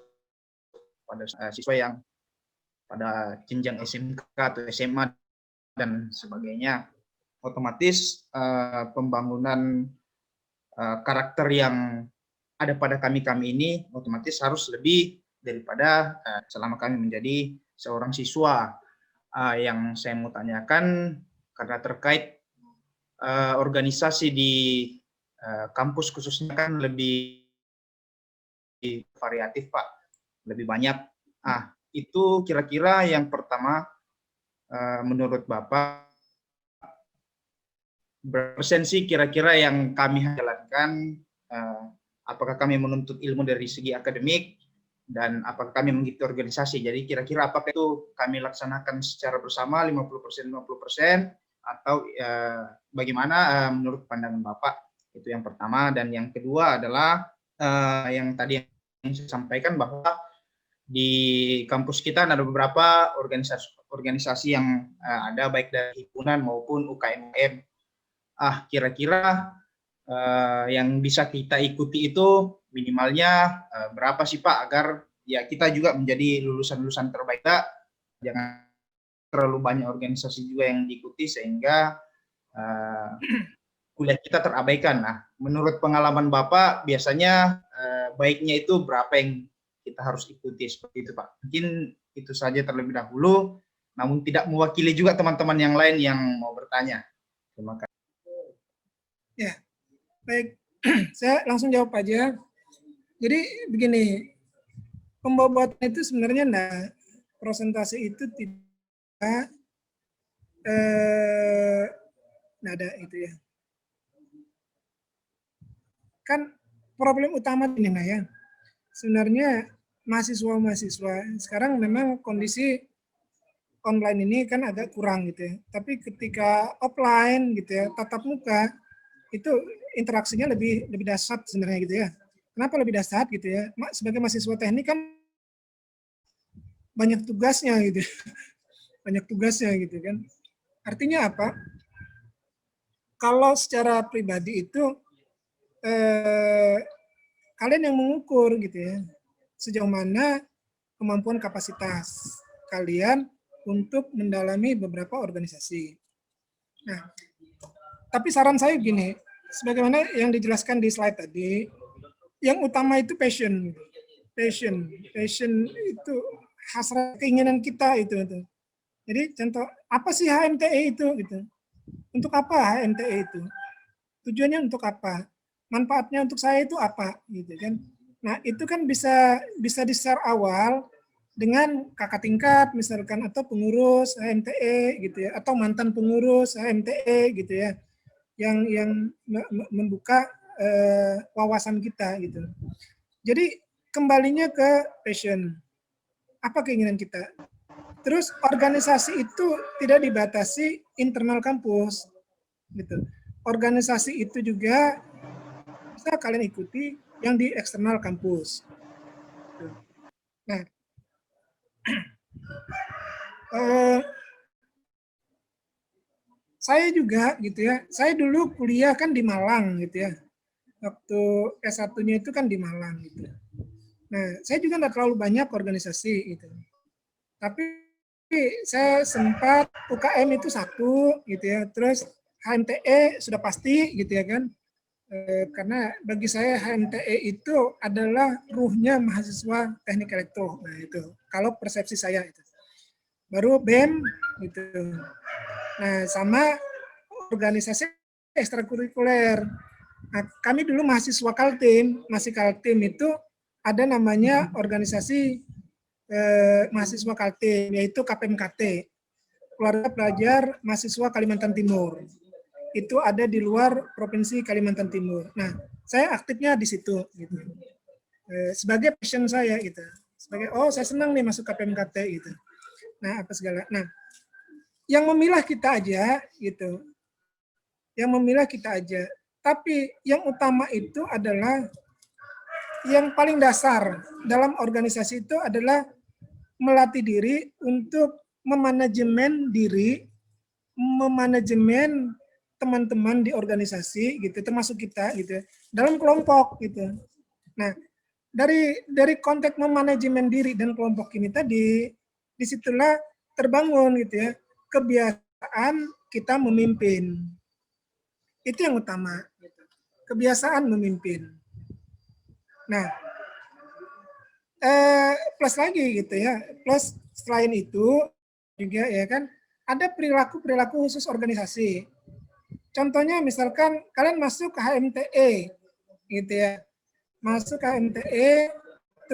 pada siswa yang pada jenjang SMK atau SMA dan sebagainya. Otomatis pembangunan karakter yang ada pada kami ini otomatis harus lebih daripada selama kami menjadi seorang siswa. Yang saya mau tanyakan karena terkait organisasi di kampus khususnya kan lebih variatif Pak, lebih banyak. Itu kira-kira yang pertama menurut Bapak berapa persen sih kira-kira yang kami jalankan, apakah kami menuntut ilmu dari segi akademik dan apakah kami mengikuti organisasi. Jadi kira-kira apakah itu kami laksanakan secara bersama 50% 50% atau bagaimana menurut pandangan Bapak? Itu yang pertama. Dan yang kedua adalah yang tadi yang saya sampaikan bahwa di kampus kita ada beberapa organisasi yang ada baik dari himpunan maupun UKM. Kira-kira yang bisa kita ikuti itu minimalnya berapa sih Pak agar ya kita juga menjadi lulusan-lulusan terbaik. Jangan terlalu banyak organisasi juga yang diikuti sehingga kuliah kita terabaikan. Nah, menurut pengalaman Bapak biasanya baiknya itu berapa yang kita harus ikuti seperti itu Pak. Mungkin itu saja terlebih dahulu, namun tidak mewakili juga teman-teman yang lain yang mau bertanya. Terima kasih. Ya, baik. Saya langsung jawab aja. Jadi begini, pembobotan itu sebenarnya prosentase itu tidak ada itu ya. Kan problem utama ini nah ya. Sebenarnya mahasiswa-mahasiswa sekarang memang kondisi online ini kan agak kurang gitu ya. Tapi ketika offline gitu ya, tatap muka itu interaksinya lebih dahsyat sebenarnya gitu ya. Kenapa lebih dahsyat gitu ya? Sebagai mahasiswa teknik kan banyak tugasnya gitu. Banyak tugasnya gitu kan. Artinya apa? Kalau secara pribadi itu kalian yang mengukur gitu ya. Sejauh mana kemampuan kapasitas kalian untuk mendalami beberapa organisasi. Nah, tapi saran saya gini, sebagaimana yang dijelaskan di slide tadi, yang utama itu passion. Passion itu hasrat keinginan kita itu. Jadi contoh, apa sih HMTE itu gitu? Untuk apa HMTE itu? Tujuannya untuk apa? Manfaatnya untuk saya itu apa gitu kan? Nah, itu kan bisa di-share awal dengan kakak tingkat misalkan atau pengurus HMTE gitu ya, atau mantan pengurus HMTE gitu ya, yang membuka wawasan kita gitu. Jadi kembalinya ke passion, apa keinginan kita. Terus organisasi itu tidak dibatasi internal kampus gitu. Organisasi itu juga bisa kalian ikuti yang di eksternal kampus. Nah, saya juga gitu ya, saya dulu kuliah kan di Malang gitu ya, waktu S1-nya itu kan di Malang gitu. Nah, saya juga nggak terlalu banyak organisasi gitu, tapi saya sempat UKM itu satu gitu ya, terus HMTE sudah pasti gitu ya kan, karena bagi saya HMTE itu adalah ruhnya mahasiswa teknik elektro. Nah itu, kalau persepsi saya itu. Baru BEM gitu. Nah sama organisasi ekstrakurikuler. Nah, kami dulu mahasiswa Kaltim, masih Kaltim itu ada namanya organisasi mahasiswa Kaltim, yaitu KPMKT, Keluarga Pelajar Mahasiswa Kalimantan Timur. Itu ada di luar Provinsi Kalimantan Timur. Nah, saya aktifnya di situ gitu. Sebagai passion saya gitu. Sebagai saya senang nih masuk KPMKT gitu. Nah, apa segala. Nah, yang memilah kita aja gitu. Yang memilah kita aja. Tapi yang utama itu adalah yang paling dasar dalam organisasi itu adalah melatih diri untuk memanajemen diri, memanajemen teman-teman di organisasi gitu, termasuk kita gitu, dalam kelompok gitu. Nah, dari konteks memanajemen diri dan kelompok ini tadi, disitulah terbangun gitu ya kebiasaan kita memimpin. Itu yang utama, gitu. Kebiasaan memimpin. Nah, plus lagi gitu ya, plus selain itu juga ya kan ada perilaku khusus organisasi. Contohnya misalkan kalian masuk ke HMTE gitu ya, masuk ke HMTE,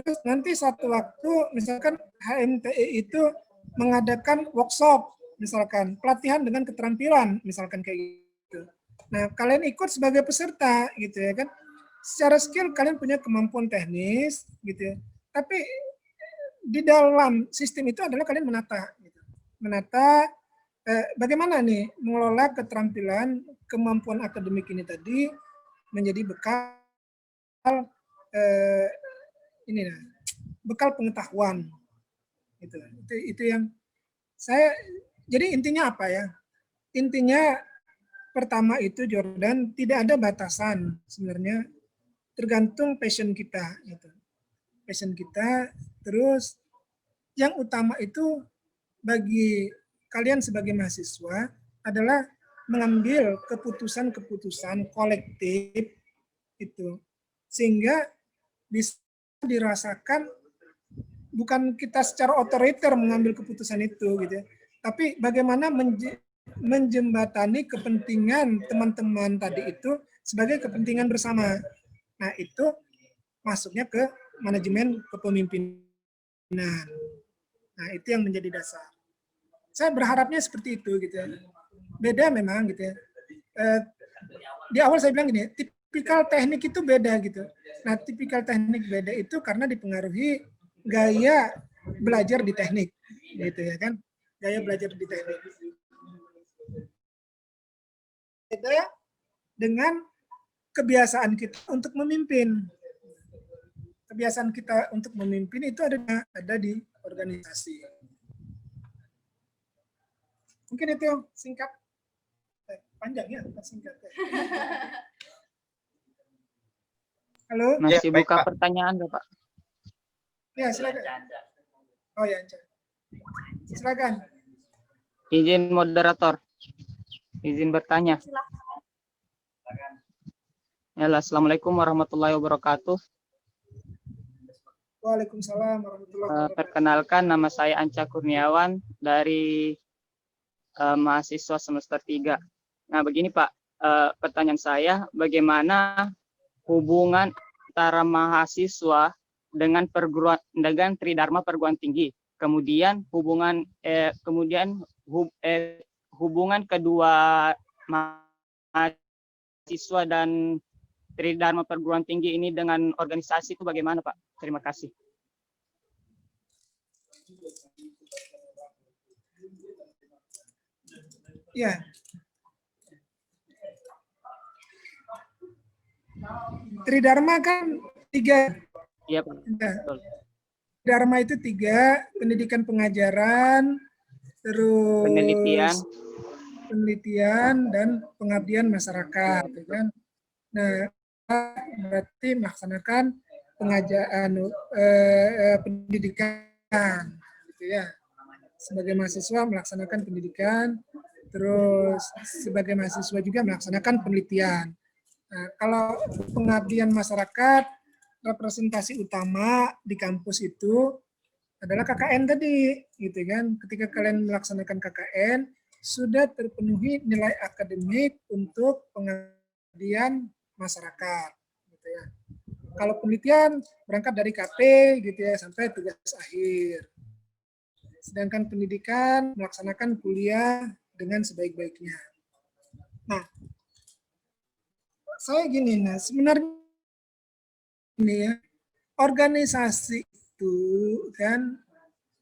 terus nanti satu waktu misalkan HMTE itu mengadakan workshop, misalkan pelatihan dengan keterampilan, misalkan kayak gitu. Nah, kalian ikut sebagai peserta gitu ya kan, secara skill kalian punya kemampuan teknis gitu ya, tapi di dalam sistem itu adalah kalian menata, gitu. Menata bagaimana nih mengelola keterampilan, kemampuan akademik ini tadi menjadi bekal bekal pengetahuan. Itu yang saya. Jadi intinya apa ya? Intinya pertama itu Jordan tidak ada batasan sebenarnya, tergantung passion kita. Gitu. Passion kita. Terus yang utama itu bagi kalian sebagai mahasiswa adalah mengambil keputusan-keputusan kolektif itu, sehingga bisa dirasakan bukan kita secara otoriter mengambil keputusan itu gitu ya, tapi bagaimana menjembatani kepentingan teman-teman tadi itu sebagai kepentingan bersama. Nah, itu masuknya ke manajemen kepemimpinan. Nah, itu yang menjadi dasar. Saya berharapnya seperti itu gitu ya. Beda memang gitu ya. Di awal saya bilang gini, tipikal teknik itu beda gitu. Nah, tipikal teknik beda itu karena dipengaruhi gaya belajar di teknik, gitu ya kan? Gaya belajar di teknik. Beda dengan kebiasaan kita untuk memimpin. Kebiasaan kita untuk memimpin itu ada di organisasi. Mungkin itu singkat. Panjang ya, singkat. Halo? Masih baik, buka Pak. pertanyaan nggak, Pak? Ya, silakan. Oh ya, silakan. Izin moderator. Izin bertanya. Ya, Assalamualaikum warahmatullahi wabarakatuh. Waalaikumsalam warahmatullahi wabarakatuh. Perkenalkan, nama saya Anca Kurniawan dari mahasiswa semester 3. Nah, begini Pak, pertanyaan saya, bagaimana hubungan antara mahasiswa dengan Tridharma perguruan tinggi, kemudian hubungan kedua mahasiswa dan Tridharma perguruan tinggi ini dengan organisasi itu bagaimana Pak? Terima kasih. Ya. Tridharma kan 3. Iya Pak. Betul. Tridharma itu 3, pendidikan pengajaran, terus penelitian dan pengabdian masyarakat, gitu kan. Nah, berarti melaksanakan pendidikan, gitu ya. Sebagai mahasiswa melaksanakan pendidikan, terus sebagai mahasiswa juga melaksanakan penelitian. Nah, kalau pengabdian masyarakat, representasi utama di kampus itu adalah KKN tadi, gitu kan. Ketika kalian melaksanakan KKN, sudah terpenuhi nilai akademik untuk pengabdian masyarakat, gitu ya. Kalau penelitian berangkat dari KP, gitu ya, sampai tugas akhir. Sedangkan pendidikan melaksanakan kuliah dengan sebaik-baiknya. Nah, saya gini, sebenarnya ini ya, organisasi itu kan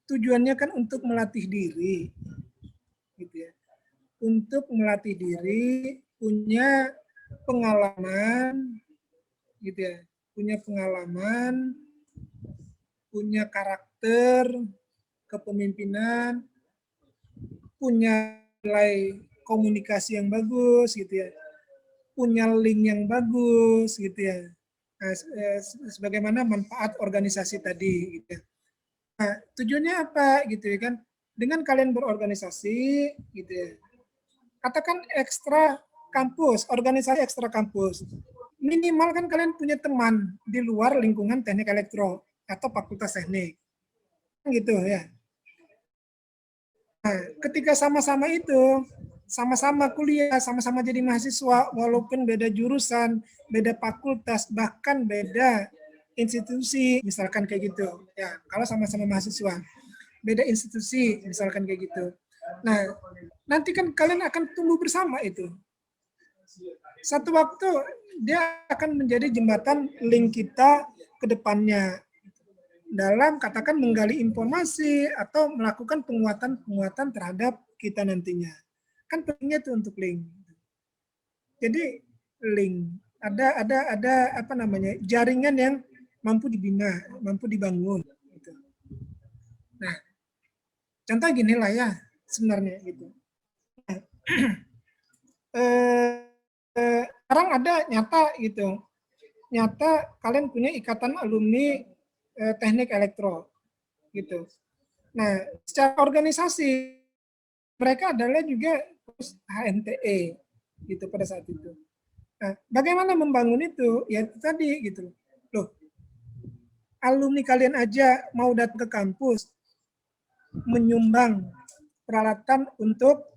tujuannya kan untuk melatih diri, gitu ya. Untuk melatih diri, punya pengalaman, gitu ya, punya pengalaman, punya karakter kepemimpinan, punya nilai komunikasi yang bagus, gitu ya, punya link yang bagus, gitu ya. Nah, sebagaimana manfaat organisasi tadi, gitu ya. Nah, tujuannya apa, gitu ya kan? Dengan kalian berorganisasi, gitu ya. Katakan ekstra kampus, organisasi ekstra kampus. Minimal kan kalian punya teman di luar lingkungan teknik elektro atau fakultas teknik, gitu ya. Nah, ketika sama-sama itu, sama-sama kuliah, sama-sama jadi mahasiswa, walaupun beda jurusan, beda fakultas, bahkan beda institusi, misalkan kayak gitu. Ya, kalau sama-sama mahasiswa, beda institusi, misalkan kayak gitu. Nah, nanti kan kalian akan tumbuh bersama itu. Satu waktu dia akan menjadi jembatan link kita ke depannya dalam katakan menggali informasi atau melakukan penguatan terhadap kita nantinya. Kan pentingnya itu untuk link. Jadi link ada apa namanya, jaringan yang mampu dibina, mampu dibangun. Gitu. Nah, contoh gini lah ya sebenarnya gitu. Sekarang ada nyata gitu, nyata kalian punya ikatan alumni teknik elektro gitu. Nah, secara organisasi mereka adalah juga HNTE gitu pada saat itu. Nah, bagaimana membangun itu? Ya itu tadi gitu loh. Alumni kalian aja mau datang ke kampus menyumbang peralatan untuk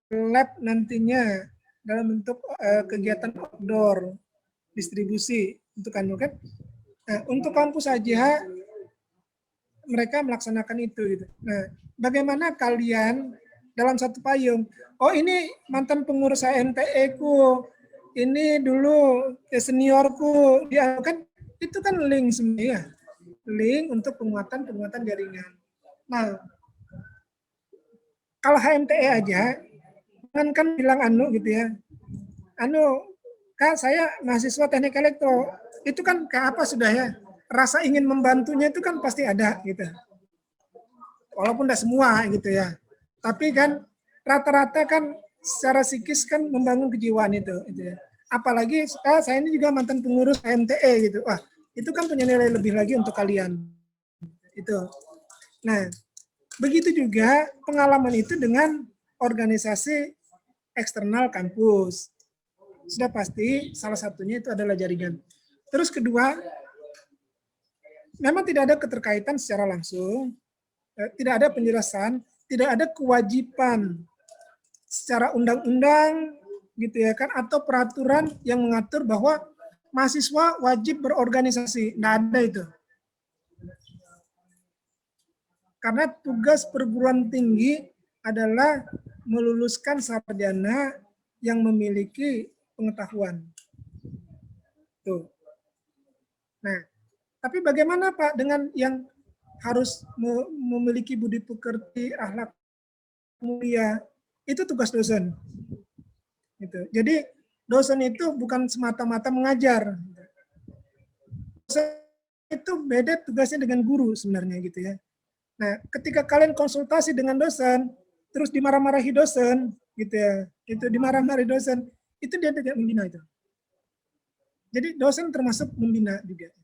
lab nantinya dalam bentuk kegiatan outdoor, distribusi untuk kan. Nah, untuk kampus saja mereka melaksanakan itu gitu. Nah, bagaimana kalian dalam satu payung? Oh, ini mantan pengurus HNTE ku ini dulu seniorku dia kan itu kan link sebenarnya, link untuk penguatan jaringan. Nah, kalau HMTE aja, kan bilang gitu ya, Kak saya mahasiswa teknik elektro, itu kan kayak apa sudah ya, rasa ingin membantunya itu kan pasti ada gitu. Walaupun tidak semua gitu ya, tapi kan rata-rata kan secara psikis kan membangun kejiwaan itu ya. Apalagi saya ini juga mantan pengurus HMTE gitu, wah itu kan punya nilai lebih lagi untuk kalian itu. Nah, begitu juga pengalaman itu dengan organisasi eksternal kampus. Sudah pasti salah satunya itu adalah jaringan. Terus kedua, memang tidak ada keterkaitan secara langsung, tidak ada penjelasan, tidak ada kewajiban secara undang-undang gitu ya kan, atau peraturan yang mengatur bahwa mahasiswa wajib berorganisasi. Nggak ada itu. Karena tugas perguruan tinggi adalah meluluskan sarjana yang memiliki pengetahuan. Tuh. Nah, tapi bagaimana Pak dengan yang harus memiliki budi pekerti, akhlak mulia? Itu tugas dosen. Gitu. Jadi dosen itu bukan semata-mata mengajar. Dosen itu beda tugasnya dengan guru sebenarnya gitu ya. Nah, ketika kalian konsultasi dengan dosen, terus dimarah-marahi dosen, gitu ya, itu dimarah-marahi dosen, itu dia tidak membina itu. Jadi dosen termasuk membina juga.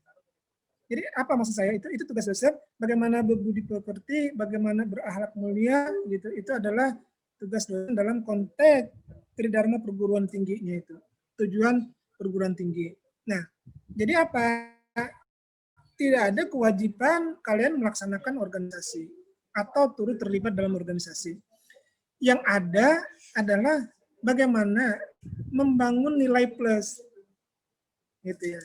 Jadi apa maksud saya itu tugas dosen, bagaimana berbudi pekerti, bagaimana berakhlak mulia, gitu. Itu adalah tugas dosen dalam konteks tridharma perguruan tingginya itu, tujuan perguruan tinggi. Nah, jadi apa? Tidak ada kewajiban kalian melaksanakan organisasi atau turut terlibat dalam organisasi. Yang ada adalah bagaimana membangun nilai plus, gitu ya.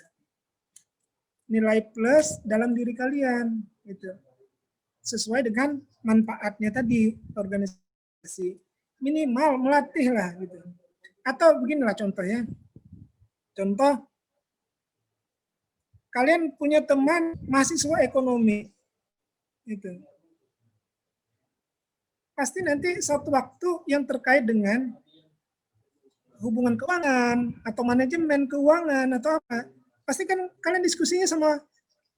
Nilai plus dalam diri kalian, gitu. Sesuai dengan manfaatnya tadi organisasi. Minimal melatih lah, gitu. Atau beginilah contohnya. Contoh, kalian punya teman mahasiswa ekonomi, gitu. Pasti nanti suatu waktu yang terkait dengan hubungan keuangan atau manajemen keuangan atau apa, pasti kan kalian diskusinya sama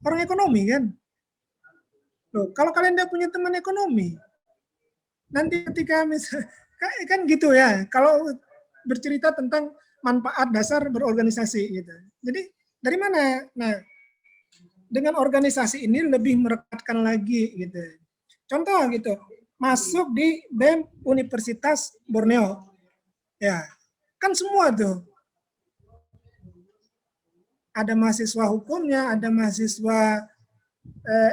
orang ekonomi kan. Loh, kalau kalian tidak punya teman ekonomi, nanti ketika misalnya kan gitu ya, kalau bercerita tentang manfaat dasar berorganisasi gitu. Jadi dari mana? Nah, dengan organisasi ini lebih merekatkan lagi gitu. Contoh gitu, masuk di BEM Universitas Borneo. Ya, kan semua tuh. Ada mahasiswa hukumnya, ada mahasiswa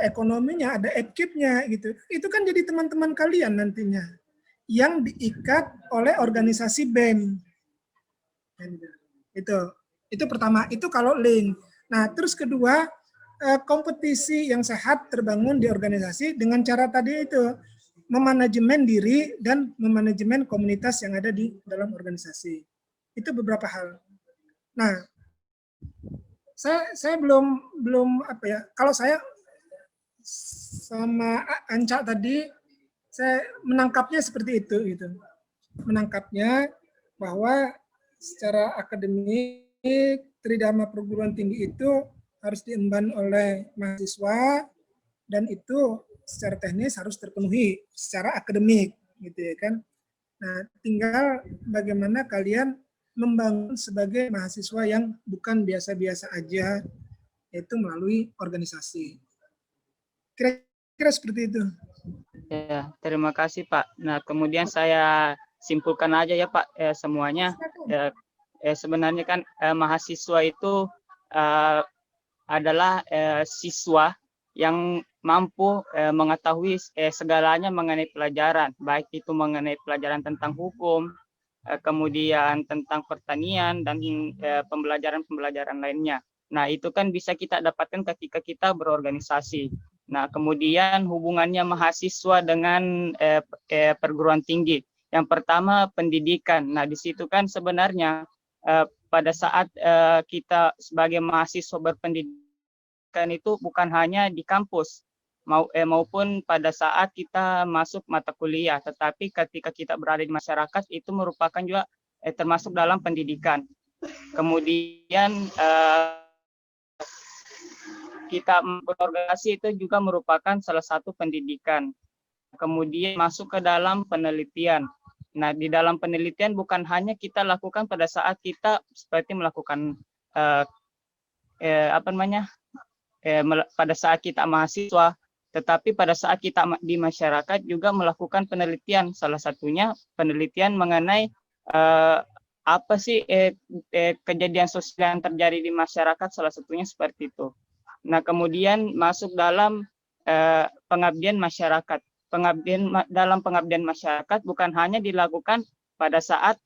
ekonominya, ada EPKIP-nya gitu. Itu kan jadi teman-teman kalian nantinya yang diikat oleh organisasi BEM. Itu pertama, itu kalau link. Nah, terus kedua, kompetisi yang sehat terbangun di organisasi dengan cara tadi itu, memanajemen diri dan memanajemen komunitas yang ada di dalam organisasi. Itu beberapa hal. Nah, saya belum apa ya, kalau saya sama Anca tadi, saya menangkapnya seperti itu gitu. Menangkapnya bahwa secara akademik tridharma perguruan tinggi itu harus diemban oleh mahasiswa dan itu secara teknis harus terpenuhi secara akademik gitu ya kan. Nah, tinggal bagaimana kalian membangun sebagai mahasiswa yang bukan biasa-biasa aja, yaitu melalui organisasi. Kira-kira seperti itu. Ya, terima kasih Pak. Nah, kemudian saya simpulkan aja ya Pak, semuanya. Sebenarnya kan mahasiswa itu adalah siswa yang mampu mengetahui segalanya mengenai pelajaran, baik itu mengenai pelajaran tentang hukum, kemudian tentang pertanian, dan pembelajaran-pembelajaran lainnya. Nah, itu kan bisa kita dapatkan ketika kita berorganisasi. Nah, kemudian hubungannya mahasiswa dengan perguruan tinggi. Yang pertama, pendidikan. Nah, di situ kan sebenarnya pada saat kita sebagai mahasiswa berpendidikan itu bukan hanya di kampus maupun pada saat kita masuk mata kuliah, tetapi ketika kita berada di masyarakat itu merupakan juga termasuk dalam pendidikan. Kemudian kita berorganisasi itu juga merupakan salah satu pendidikan. Kemudian masuk ke dalam penelitian. Nah, di dalam penelitian bukan hanya kita lakukan pada saat kita seperti melakukan pada saat kita mahasiswa, tetapi pada saat kita di masyarakat juga melakukan penelitian. Salah satunya penelitian mengenai apa sih kejadian sosial yang terjadi di masyarakat, salah satunya seperti itu. Nah, kemudian masuk dalam pengabdian masyarakat. Dalam pengabdian masyarakat bukan hanya dilakukan pada saat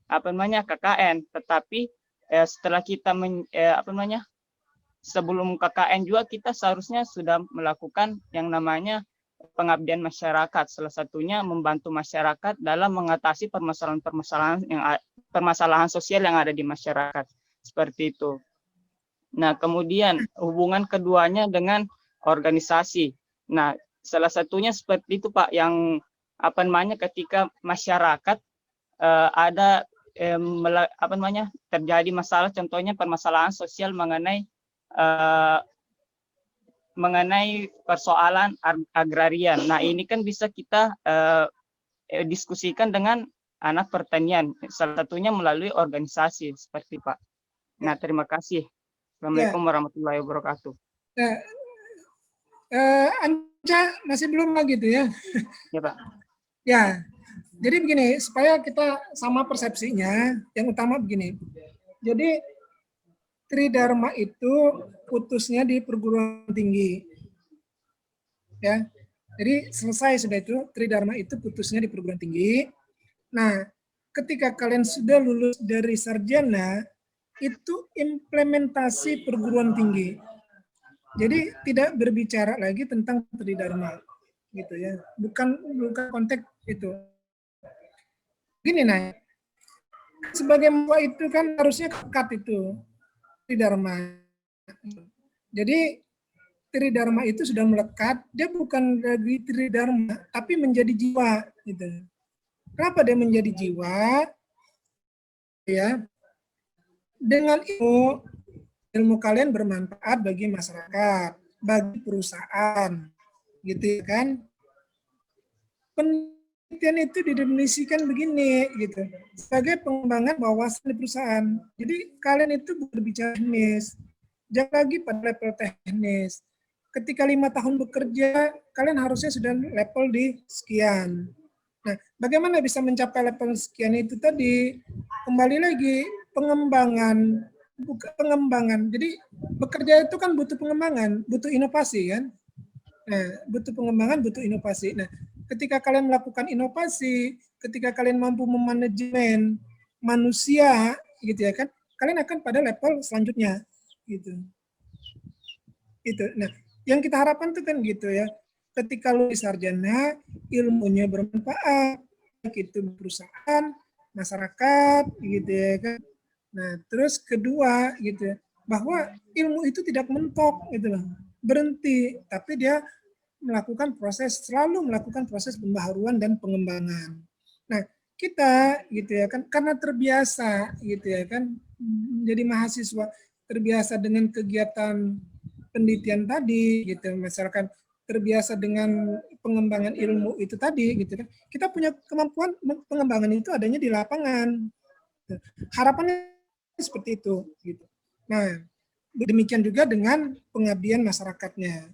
KKN, tetapi setelah kita sebelum KKN juga kita seharusnya sudah melakukan yang namanya pengabdian masyarakat. Salah satunya membantu masyarakat dalam mengatasi permasalahan sosial yang ada di masyarakat. Seperti itu. Nah, kemudian hubungan keduanya dengan organisasi. Nah, salah satunya seperti itu Pak, yang ketika masyarakat ada terjadi masalah, contohnya permasalahan sosial mengenai persoalan agrarian. Nah, ini kan bisa kita diskusikan dengan anak pertanian, salah satunya melalui organisasi seperti Pak. Nah, terima kasih. Assalamualaikum warahmatullahi wabarakatuh. Anca masih belum lagi tuh ya? Ya Pak. Ya, jadi begini, supaya kita sama persepsinya, yang utama begini. Jadi Tridharma itu putusnya di perguruan tinggi. Ya. Jadi selesai sudah itu, Tridharma itu putusnya di perguruan tinggi. Nah, ketika kalian sudah lulus dari sarjana, itu implementasi perguruan tinggi. Jadi tidak berbicara lagi tentang Tridharma, gitu ya. Bukan konteks itu. Gini sebagai mahasiswa itu kan harusnya kekat itu Tridharma. Jadi Tridharma itu sudah melekat, dia bukan lagi Tridharma, tapi menjadi jiwa, gitu. Kenapa dia menjadi jiwa? Ya. Dengan ilmu kalian bermanfaat bagi masyarakat, bagi perusahaan, gitu kan? Penelitian itu didefinisikan begini, gitu, sebagai pengembangan wawasan di perusahaan. Jadi kalian itu berbicara teknis, jangan lagi pada level teknis. Ketika 5 tahun bekerja, kalian harusnya sudah level di sekian. Nah, bagaimana bisa mencapai level sekian itu tadi? Kembali lagi, pengembangan. Jadi bekerja itu kan butuh pengembangan, butuh inovasi kan. Nah, butuh pengembangan, butuh inovasi. Nah, ketika kalian melakukan inovasi, ketika kalian mampu memanajemen manusia, gitu ya kan, kalian akan pada level selanjutnya, gitu. Itu. Nah, yang kita harapkan itu kan gitu ya. Ketika lu sarjana, ilmunya bermanfaat, itu perusahaan, masyarakat, gitu ya kan. Nah, terus kedua gitu ya, bahwa ilmu itu tidak mentok gitu loh. Berhenti, tapi dia selalu melakukan proses pembaharuan dan pengembangan. Nah, kita gitu ya kan karena terbiasa gitu ya kan menjadi mahasiswa, terbiasa dengan kegiatan penelitian tadi gitu, masyarakat terbiasa dengan pengembangan ilmu itu tadi gitu kan. Kita punya kemampuan pengembangan itu adanya di lapangan. Harapannya seperti itu gitu. Nah, demikian juga dengan pengabdian masyarakatnya.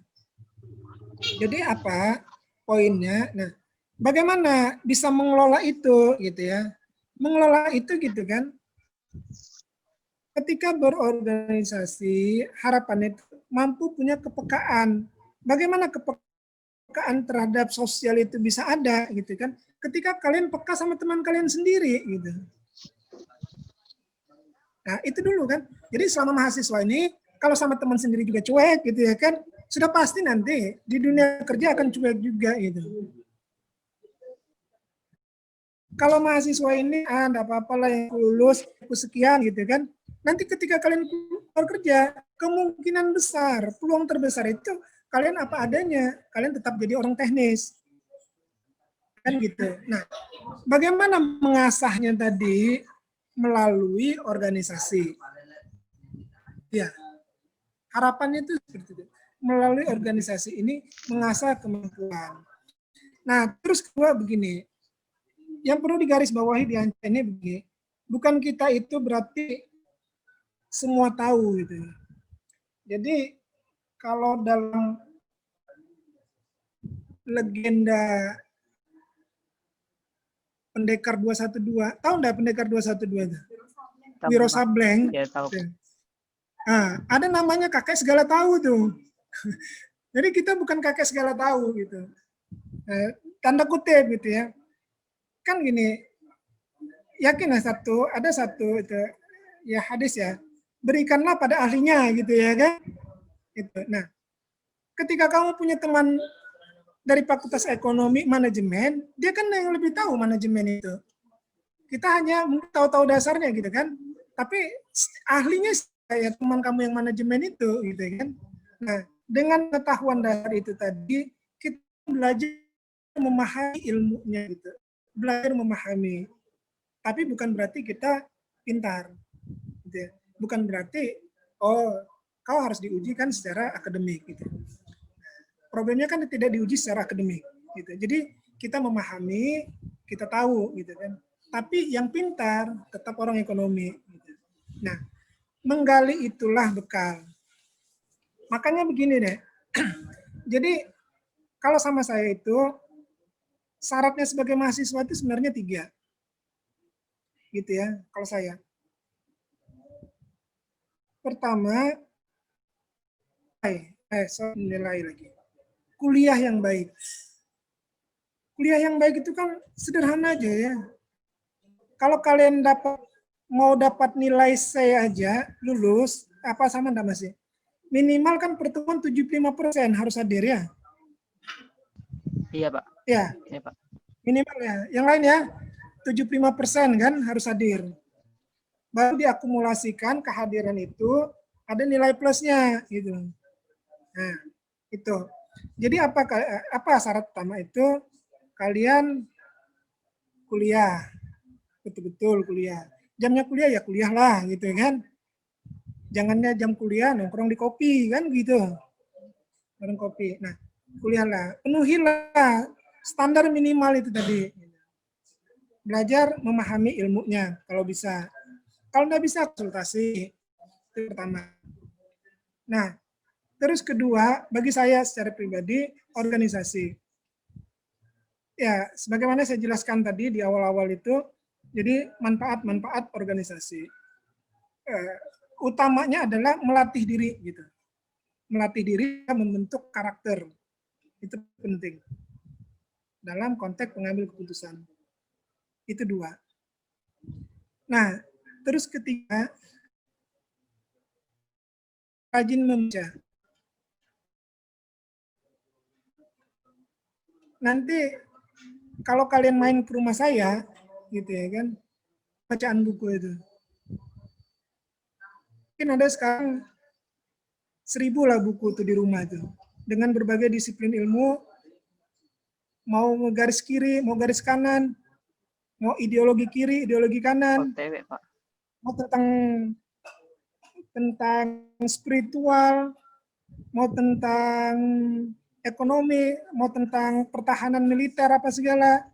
Jadi apa poinnya? Nah, bagaimana bisa mengelola itu gitu ya? Mengelola itu gitu kan. Ketika berorganisasi, harapannya itu mampu punya kepekaan. Bagaimana kepekaan terhadap sosial itu bisa ada gitu kan? Ketika kalian peka sama teman kalian sendiri gitu. Nah, itu dulu kan. Jadi selama mahasiswa ini, kalau sama teman sendiri juga cuek gitu ya kan, sudah pasti nanti di dunia kerja akan cuek juga gitu. kalau mahasiswa ini ada apa-apalah yang lulus sekian gitu kan, nanti ketika kalian keluar kerja, kemungkinan besar, peluang terbesar itu kalian apa adanya, kalian tetap jadi orang teknis. Kan gitu. Nah, bagaimana mengasahnya tadi? Melalui organisasi. Ya, harapannya itu seperti itu. Melalui organisasi ini mengasah kemampuan. Nah, terus kedua begini, yang perlu digarisbawahi di Anca ini begini, bukan kita itu berarti semua tahu gitu. Jadi kalau dalam legenda Pendekar 212, tahu enggak Pendekar 212 itu? Wiro Sableng. Ya, tahu. Nah, ada namanya kakek segala tahu tuh. Jadi kita bukan kakek segala tahu gitu. Tanda kutip gitu ya. Kan gini, yakin ada satu itu ya hadis ya. Berikanlah pada ahlinya gitu ya kan. Gitu. Nah, ketika kamu punya teman dari Fakultas Ekonomi Manajemen, dia kan yang lebih tahu manajemen itu. Kita hanya tahu-tahu dasarnya gitu kan. Tapi ahlinya kayak teman kamu yang manajemen itu gitu kan. Nah, dengan pengetahuan dasar itu tadi, kita belajar memahami ilmunya gitu. Belajar memahami. Tapi bukan berarti kita pintar. Gitu. Bukan berarti, oh, kau harus diuji kan secara akademik gitu. Problemnya kan tidak diuji secara akademik gitu. Jadi kita memahami, kita tahu gitu kan. Tapi yang pintar tetap orang ekonomi gitu. Nah, menggali itulah bekal. Makanya begini deh. Jadi kalau sama saya itu syaratnya sebagai mahasiswa itu sebenarnya 3. Gitu ya, kalau saya. Pertama, nilai lagi. Kuliah yang baik. Kuliah yang baik itu kan sederhana aja ya. Kalau kalian mau dapat nilai C aja, lulus, apa sama enggak masih? Minimal kan pertemuan 75% harus hadir ya. Iya, Pak. Ya. Iya, Pak. Minimal ya. Yang lain ya, 75% kan harus hadir. Baru diakumulasikan kehadiran itu ada nilai plusnya gitu. Nah, itu. Jadi apa syarat pertama itu? Kalian kuliah. Betul-betul kuliah. Jamnya kuliah ya kuliah lah gitu kan. Jangannya jam kuliah nongkrong di kopi kan gitu. Nongkrong kopi. Nah, kuliahlah. Penuhilah standar minimal itu tadi. Belajar memahami ilmunya kalau bisa. Kalau nggak bisa konsultasi. Itu pertama. Nah, terus kedua, bagi saya secara pribadi, organisasi. Ya, sebagaimana saya jelaskan tadi di awal-awal itu, jadi manfaat-manfaat organisasi. Utamanya adalah melatih diri gitu. Melatih diri membentuk karakter. Itu penting. Dalam konteks pengambil keputusan. Itu 2. Nah, terus ketiga, rajin membaca. Nanti kalau kalian main ke rumah saya, gitu ya kan, bacaan buku itu. Mungkin ada sekarang 1000 lah buku itu di rumah itu. Dengan berbagai disiplin ilmu, mau garis kiri, mau garis kanan, mau ideologi kiri, ideologi kanan, OTW, Pak. mau tentang spiritual, mau tentang ekonomi, mau tentang pertahanan militer apa segala.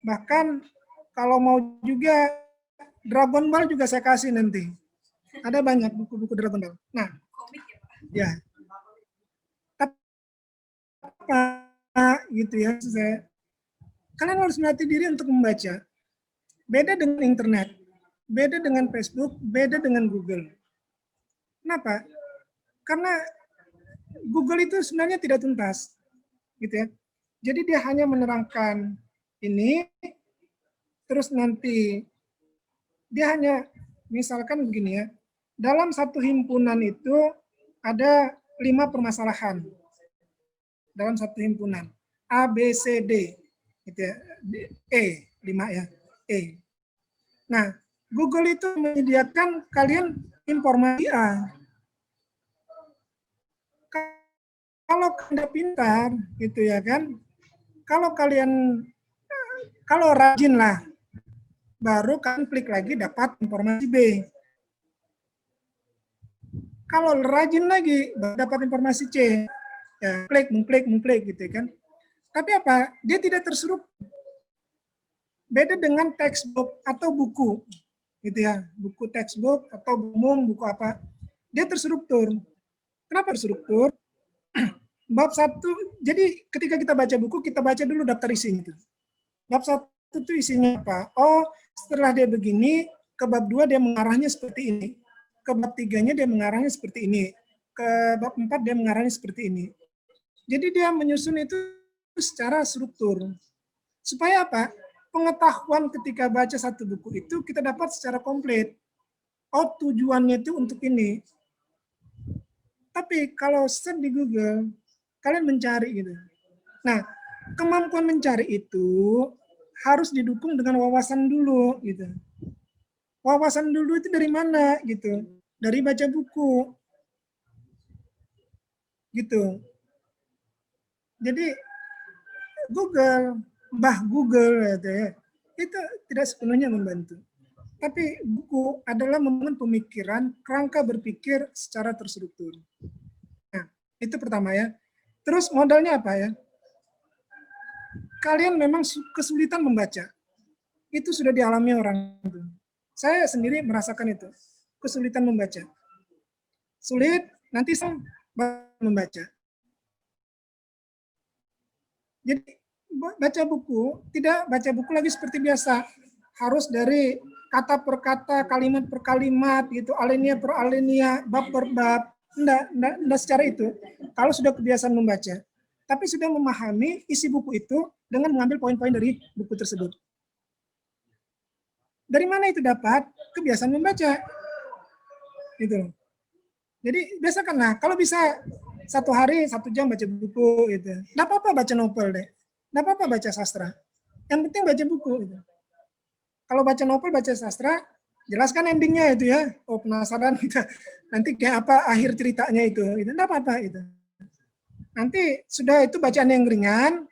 Bahkan kalau mau juga Dragon Ball juga saya kasih nanti. Ada banyak buku-buku Dragon Ball. Nah, ya. Tapi apa gitu ya, kalian harus melatih diri untuk membaca. Beda dengan internet, beda dengan Facebook, beda dengan Google. Kenapa? Karena Google itu sebenarnya tidak tuntas, gitu ya. Jadi dia hanya menerangkan ini, terus nanti dia hanya misalkan begini ya, dalam satu himpunan itu ada 5 permasalahan dalam satu himpunan A, B, C, D, Gitu ya. 5 ya. E. Nah, Google itu menyediakan kalian informasi A. Kalau Anda pintar, gitu ya kan, kalau rajin lah, baru kalian klik lagi dapat informasi B. Kalau rajin lagi, baru dapat informasi C. Ya, mengklik gitu kan. Tapi apa? Dia tidak terstruktur. Beda dengan textbook atau buku, gitu ya. Buku textbook atau umum, buku apa. Dia terstruktur. Kenapa terstruktur? Bab 1, jadi ketika kita baca buku, kita baca dulu daftar isinya. Bab 1 itu isinya apa? Oh, setelah dia begini, ke bab 2 dia mengarahnya seperti ini. Ke bab 3-nya dia mengarahnya seperti ini. Ke bab 4 dia mengarahnya seperti ini. Jadi dia menyusun itu secara struktur. Supaya apa? Pengetahuan ketika baca satu buku itu kita dapat secara komplit. Oh, tujuannya itu untuk ini. Tapi kalau search di Google, kalian mencari gitu. Nah, kemampuan mencari itu harus didukung dengan wawasan dulu gitu. Wawasan dulu itu dari mana gitu? Dari baca buku. Gitu. Jadi Google gitu ya, itu tidak sepenuhnya membantu. Tapi buku adalah membangun pemikiran, kerangka berpikir secara terstruktur. Nah, itu pertama ya. Terus modalnya apa ya? Kalian memang kesulitan membaca. Itu sudah dialami orang itu. Saya sendiri merasakan itu. Kesulitan membaca. Sulit, nanti saya membaca. Jadi baca buku, tidak baca buku lagi seperti biasa. Harus dari kata per kata, kalimat per kalimat, gitu, alinea per alinea, bab per bab. Enggak secara itu. Kalau sudah kebiasaan membaca, tapi sudah memahami isi buku itu dengan mengambil poin-poin dari buku tersebut. Dari mana itu dapat? Kebiasaan membaca. Gitu. Jadi biasakanlah, kalau bisa 1 hari 1 jam baca buku gitu. Enggak apa-apa baca novel deh. Enggak apa-apa baca sastra. Yang penting baca buku gitu. Kalau baca novel, baca sastra, jelaskan endingnya itu ya. Oh, penasaran gitu. Nanti kayak apa akhir ceritanya itu. Enggak apa-apa itu. Nanti sudah itu bacaan yang ringan,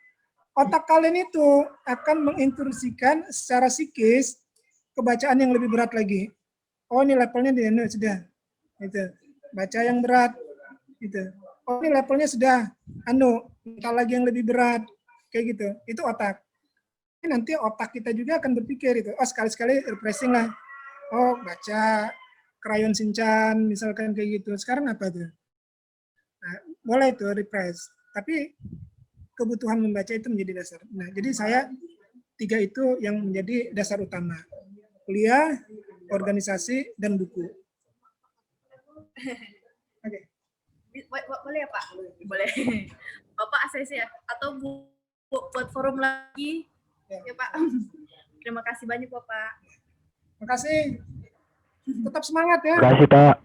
otak kalian itu akan menginstruksikan secara psikis ke bacaan yang lebih berat lagi. Oh, ini levelnya di ini sudah. Itu. Baca yang berat gitu. Oh, ini levelnya sudah minta lagi yang lebih berat kayak gitu. Itu otak. Nanti otak kita juga akan berpikir itu. Oh, sekali-sekali refreshing lah. Oh, baca Krayon Shinchan misalkan kayak gitu. Sekarang apa tuh? Nah, boleh itu refresh. Tapi kebutuhan membaca itu menjadi dasar. Nah, jadi saya 3 itu yang menjadi dasar utama. Kuliah, organisasi, dan buku. Oke. Boleh ya Pak? Boleh. Bapak ACC ya? Atau buat forum lagi? Ya Pak. Terima kasih banyak Bapak. Terima kasih. Tetap semangat ya. Terima kasih, Pak.